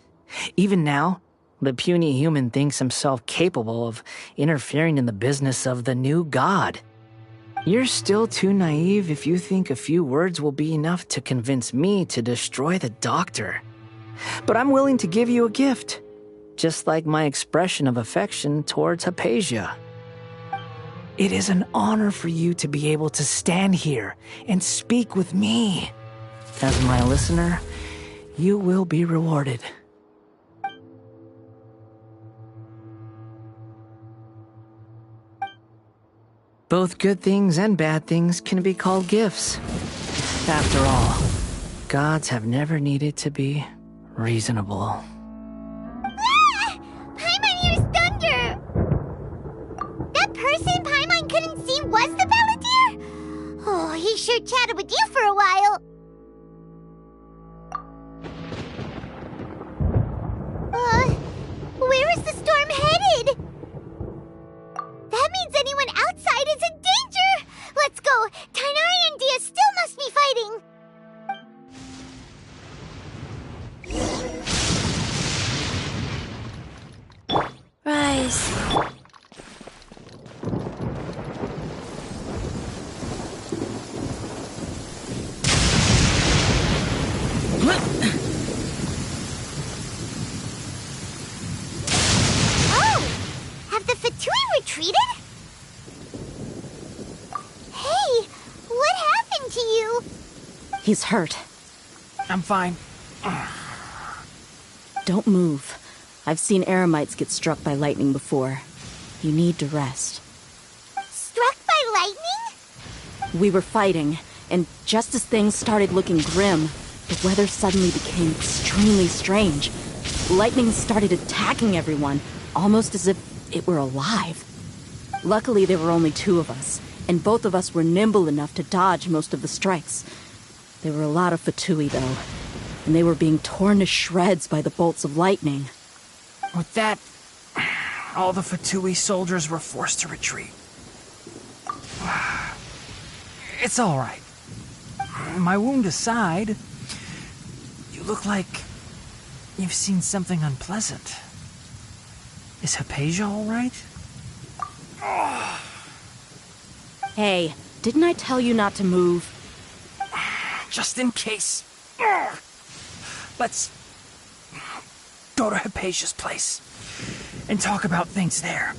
Even now, the puny human thinks himself capable of interfering in the business of the new god. You're still too naive if you think a few words will be enough to convince me to destroy the Doctor. But I'm willing to give you a gift, just like my expression of affection towards Hypatia. It is an honor for you to be able to stand here and speak with me. As my listener, you will be rewarded. Both good things and bad things can be called gifts. After all, gods have never needed to be reasonable. Ah! Paimon hears thunder! That person Paimon couldn't see was the Balladeer? Oh, he sure chatted with you for a while. Where is the storm headed? That means anyone outside is in danger! Let's go! Tainari and Dia still must be fighting! Rise. Have the Fatui retreated? Hey, what happened to you? He's hurt. I'm fine. Don't move. I've seen eremites get struck by lightning before. You need to rest. Struck by lightning? We were fighting, and just as things started looking grim, the weather suddenly became extremely strange. Lightning started attacking everyone, almost as if it were alive. Luckily, there were only two of us, and both of us were nimble enough to dodge most of the strikes. There were a lot of Fatui, though, and they were being torn to shreds by the bolts of lightning. With that, all the Fatui soldiers were forced to retreat. It's all right. My wound aside, you look like you've seen something unpleasant. Is Hypatia all right? Hey, didn't I tell you not to move? Just in case. Let's go to Hypatia's place and talk about things there.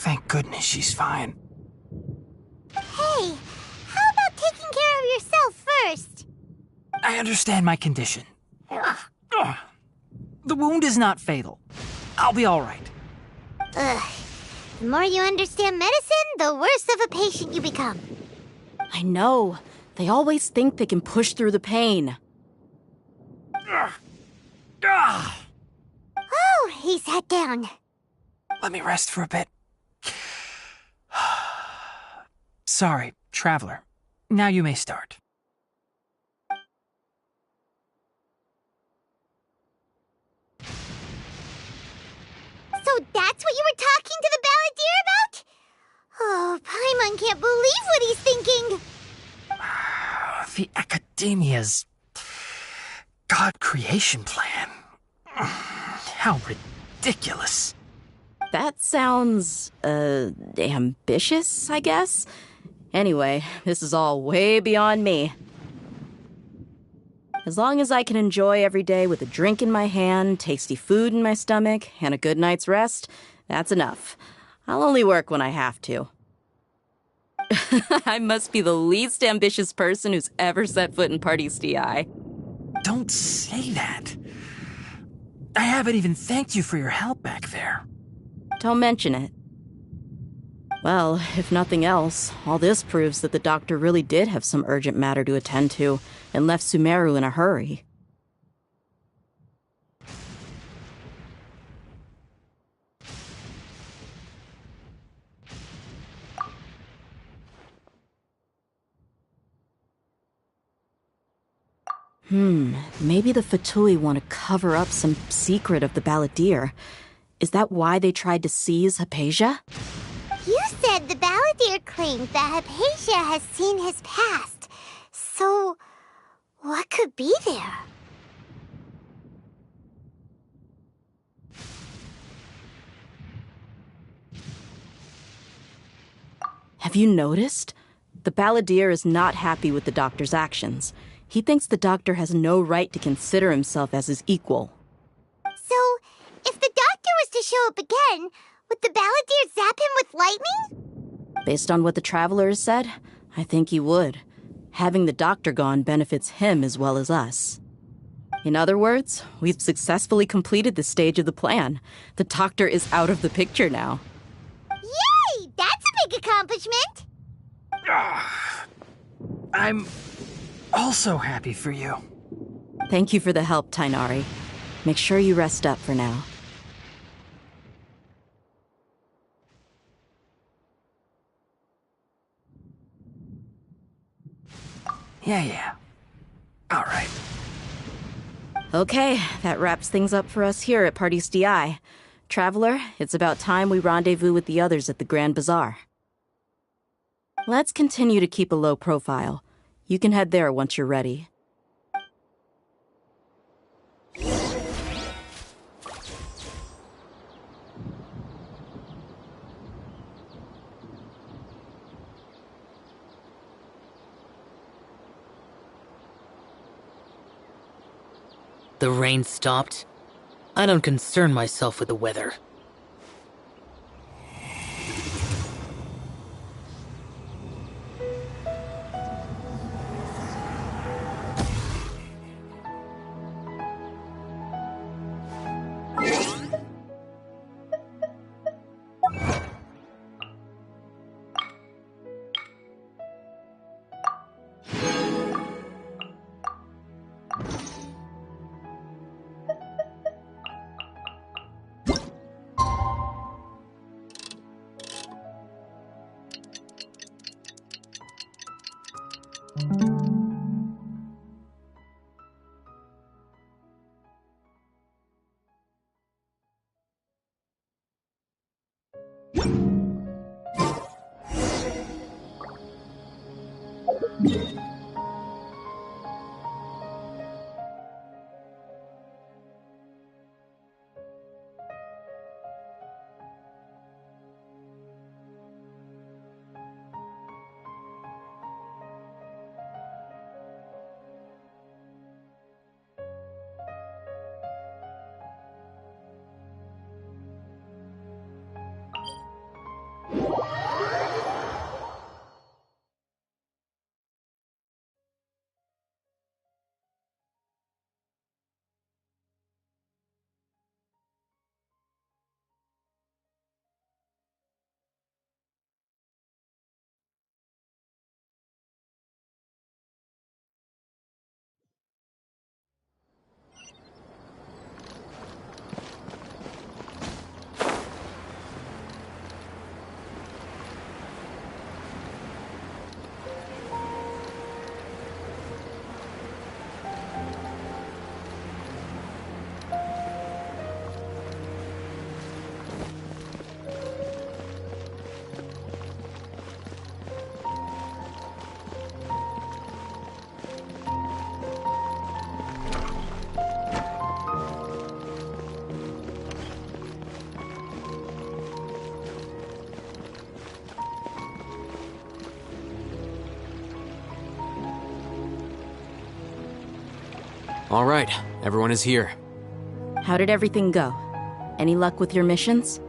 Thank goodness she's fine. Hey, how about taking care of yourself first? I understand my condition. The wound is not fatal. I'll be all right. Ugh. The more you understand medicine, the worse of a patient you become. I know. They always think they can push through the pain. Oh, he sat down. Let me rest for a bit. Sorry, traveler. Now you may start. So that's what you were talking to the Balladeer about? Oh, Paimon can't believe what he's thinking. The Academia's God creation plan. How ridiculous. That sounds, ambitious, I guess? Anyway, this is all way beyond me. As long as I can enjoy every day with a drink in my hand, tasty food in my stomach, and a good night's rest, that's enough. I'll only work when I have to. I must be the least ambitious person who's ever set foot in Party STI. don't say that. I haven't even thanked you for your help back there. Don't mention it. Well, if nothing else, all this proves that the doctor really did have some urgent matter to attend to and left Sumeru in a hurry. Maybe the Fatui want to cover up some secret of the Balladeer. Is that why they tried to seize Hypatia? You said the Balladeer claimed that Hypatia has seen his past. So, what could be there? Have you noticed? The Balladeer is not happy with the doctor's actions. He thinks the doctor has no right to consider himself as his equal. So, if the doctor was to show up again, would the Balladeer zap him with lightning? Based on what the Traveler has said, I think he would. Having the doctor gone benefits him as well as us. In other words, we've successfully completed this stage of the plan. The doctor is out of the picture now. Yay! That's a big accomplishment! I'm also happy for you. Thank you for the help, Tainari. Make sure you rest up for now. Yeah. All right. Okay, that wraps things up for us here at Party's DI. Traveler, it's about time we rendezvous with the others at the Grand Bazaar. Let's continue to keep a low profile. You can head there once you're ready. The rain stopped. I don't concern myself with the weather. All right, everyone is here. How did everything go? Any luck with your missions?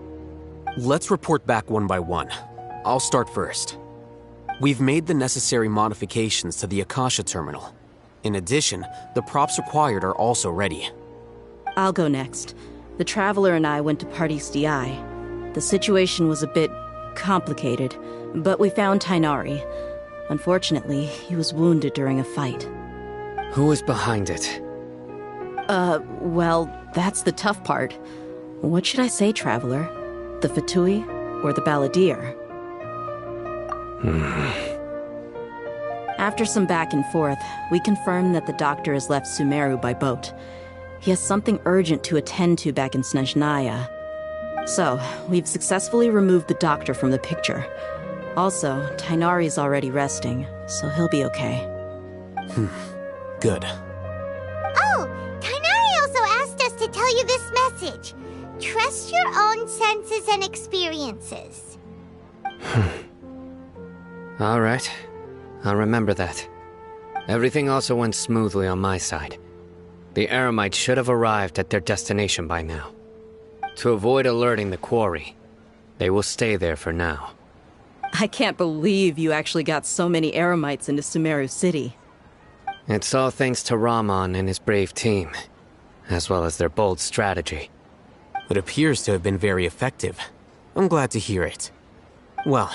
Let's report back one by one. I'll start first. We've made the necessary modifications to the Akasha terminal. In addition, the props required are also ready. I'll go next. The Traveler and I went to Party's DI. The situation was a bit complicated, but we found Tainari. Unfortunately, he was wounded during a fight. Who was behind it? Well, that's the tough part. What should I say, Traveler? The Fatui or the Balladeer? After some back and forth, we confirmed that the doctor has left Sumeru by boat. He has something urgent to attend to back in Snezhnaya. So, we've successfully removed the doctor from the picture. Also, Tainari's already resting, so he'll be okay. Good. Oh, Tainari also asked us to tell you this message. Trust your own senses and experiences. All right. I'll remember that. Everything also went smoothly on my side. The Eremites should have arrived at their destination by now. To avoid alerting the quarry, they will stay there for now. I can't believe you actually got so many Eremites into Sumeru City. It's all thanks to Ramon and his brave team, as well as their bold strategy. It appears to have been very effective. I'm glad to hear it. Well,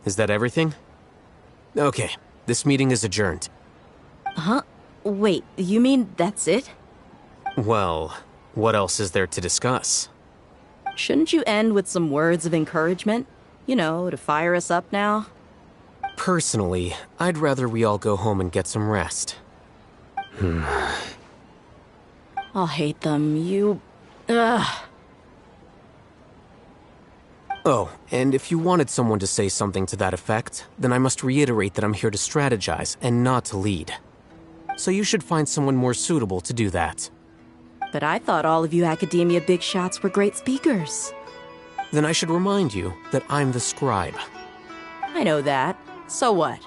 is that everything? Okay, this meeting is adjourned. Huh? Wait, you mean that's it? Well, what else is there to discuss? Shouldn't you end with some words of encouragement? You know, to fire us up now? Personally, I'd rather we all go home and get some rest. I'll hate them, you... Ugh. Oh, and if you wanted someone to say something to that effect, then I must reiterate that I'm here to strategize and not to lead. So you should find someone more suitable to do that. But I thought all of you Academia big shots were great speakers. Then I should remind you that I'm the scribe. I know that. So what?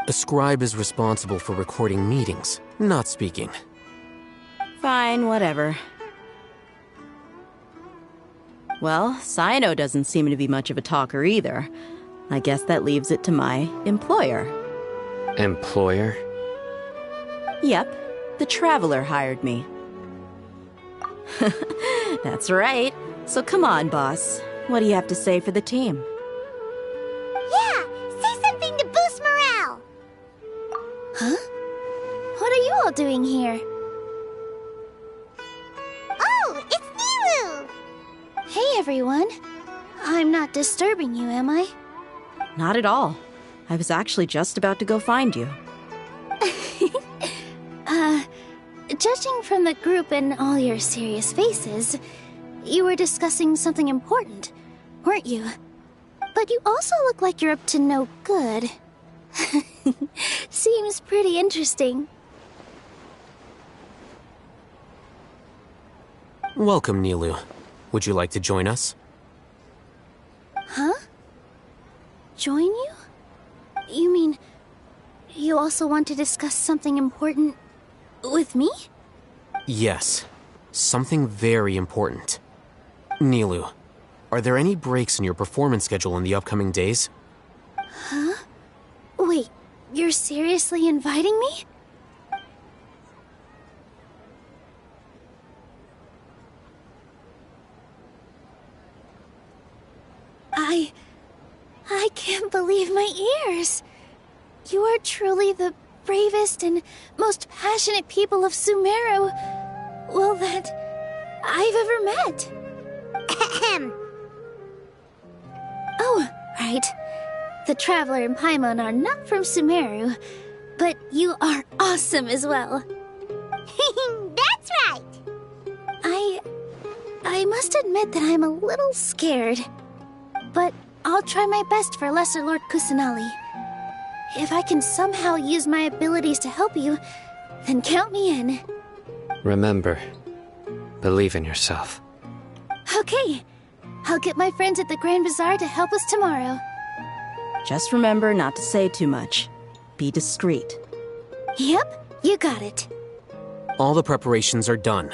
A scribe is responsible for recording meetings, not speaking. Fine, whatever. Well, Cyno doesn't seem to be much of a talker either. I guess that leaves it to my employer. Employer? Yep, the Traveler hired me. That's right. So come on, boss. What do you have to say for the team? Yeah, say something to boost morale. Huh? What are you all doing here? Oh, it's Nilu! Hey, everyone. I'm not disturbing you, am I? Not at all. I was actually just about to go find you. Judging from the group and all your serious faces, you were discussing something important, weren't you? But you also look like you're up to no good. Seems pretty interesting. Welcome, Nilu. Would you like to join us? Huh? Join you? You mean, you also want to discuss something important with me? Yes. Something very important. Nilu, are there any breaks in your performance schedule in the upcoming days? Huh? Wait, you're seriously inviting me? I can't believe my ears. You are truly the bravest and most passionate people of Sumeru, well, that I've ever met. Oh, right. The Traveler and Paimon are not from Sumeru, but you are awesome as well. That's right. I must admit that I'm a little scared, but I'll try my best for Lesser Lord Kusanali. If I can somehow use my abilities to help you, then count me in. Remember, believe in yourself. Okay. I'll get my friends at the Grand Bazaar to help us tomorrow. Just remember not to say too much. Be discreet. Yep, you got it. All the preparations are done.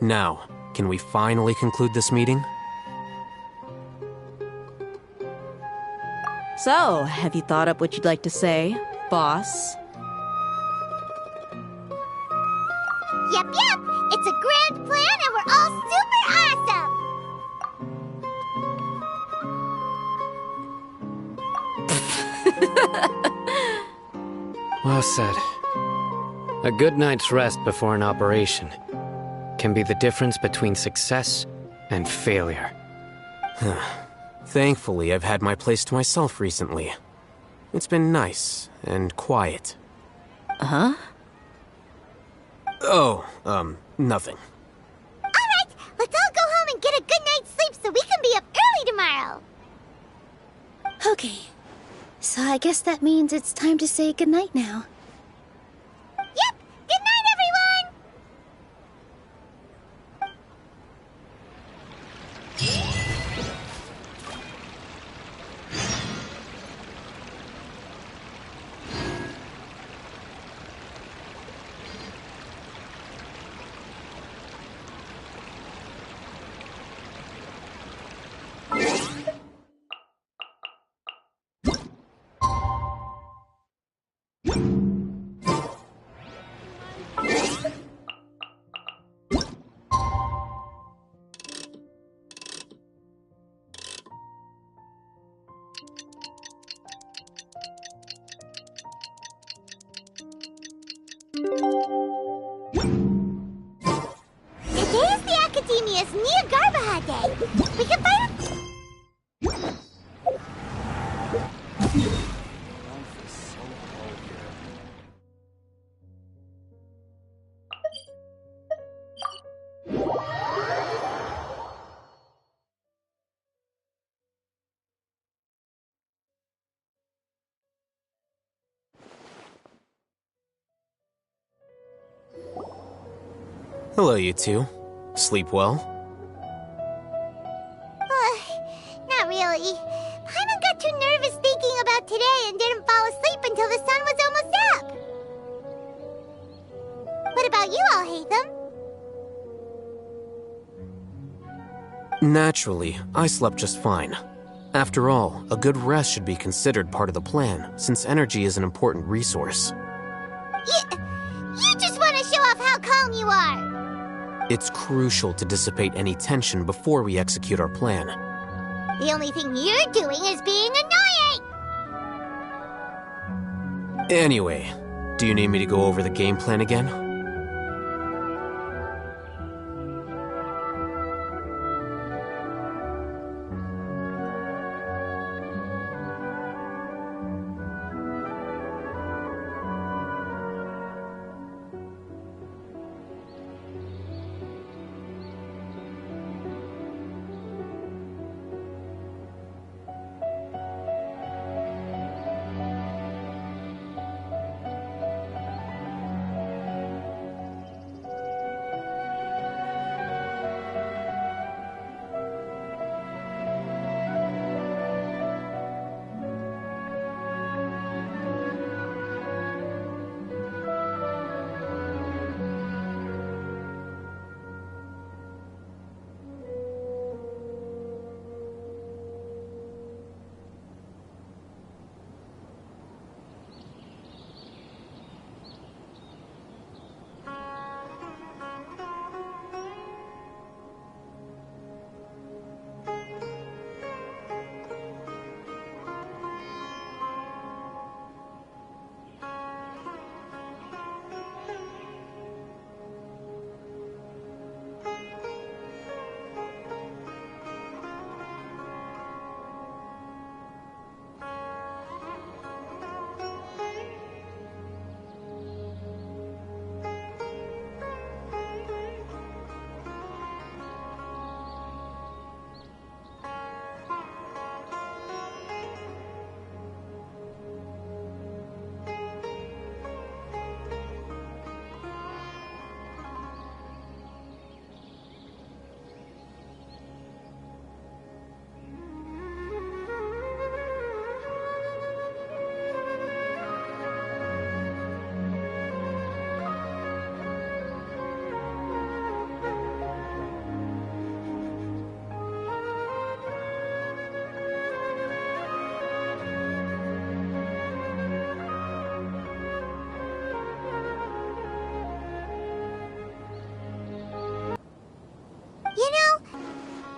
Now, can we finally conclude this meeting? So, have you thought up what you'd like to say, boss? Yep, yep! It's a grand plan and we're all super awesome! Well said. A good night's rest before an operation can be the difference between success and failure. Thankfully, I've had my place to myself recently. It's been nice and quiet. Huh? Oh, nothing. Alright, let's all go home and get a good night's sleep so we can be up early tomorrow! Okay. So I guess that means it's time to say goodnight now. Yep! Good night, everyone! Today is the Academia's Nia Garbaha Day. We can find Hello, you two. Sleep well? Not really. Paimon got too nervous thinking about today and didn't fall asleep until the sun was almost up. What about you all, Hatham? Naturally, I slept just fine. After all, a good rest should be considered part of the plan, since energy is an important resource. You just want to show off how calm you are. It's crucial to dissipate any tension before we execute our plan. The only thing you're doing is being annoying. Anyway, do you need me to go over the game plan again?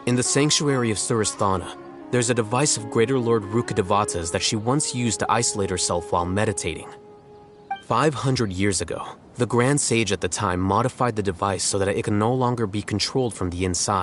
In the sanctuary of Surasthana, there's a device of Greater Lord Rukkhadevata's that she once used to isolate herself while meditating. 500 years ago, the Grand Sage at the time modified the device so that it can no longer be controlled from the inside.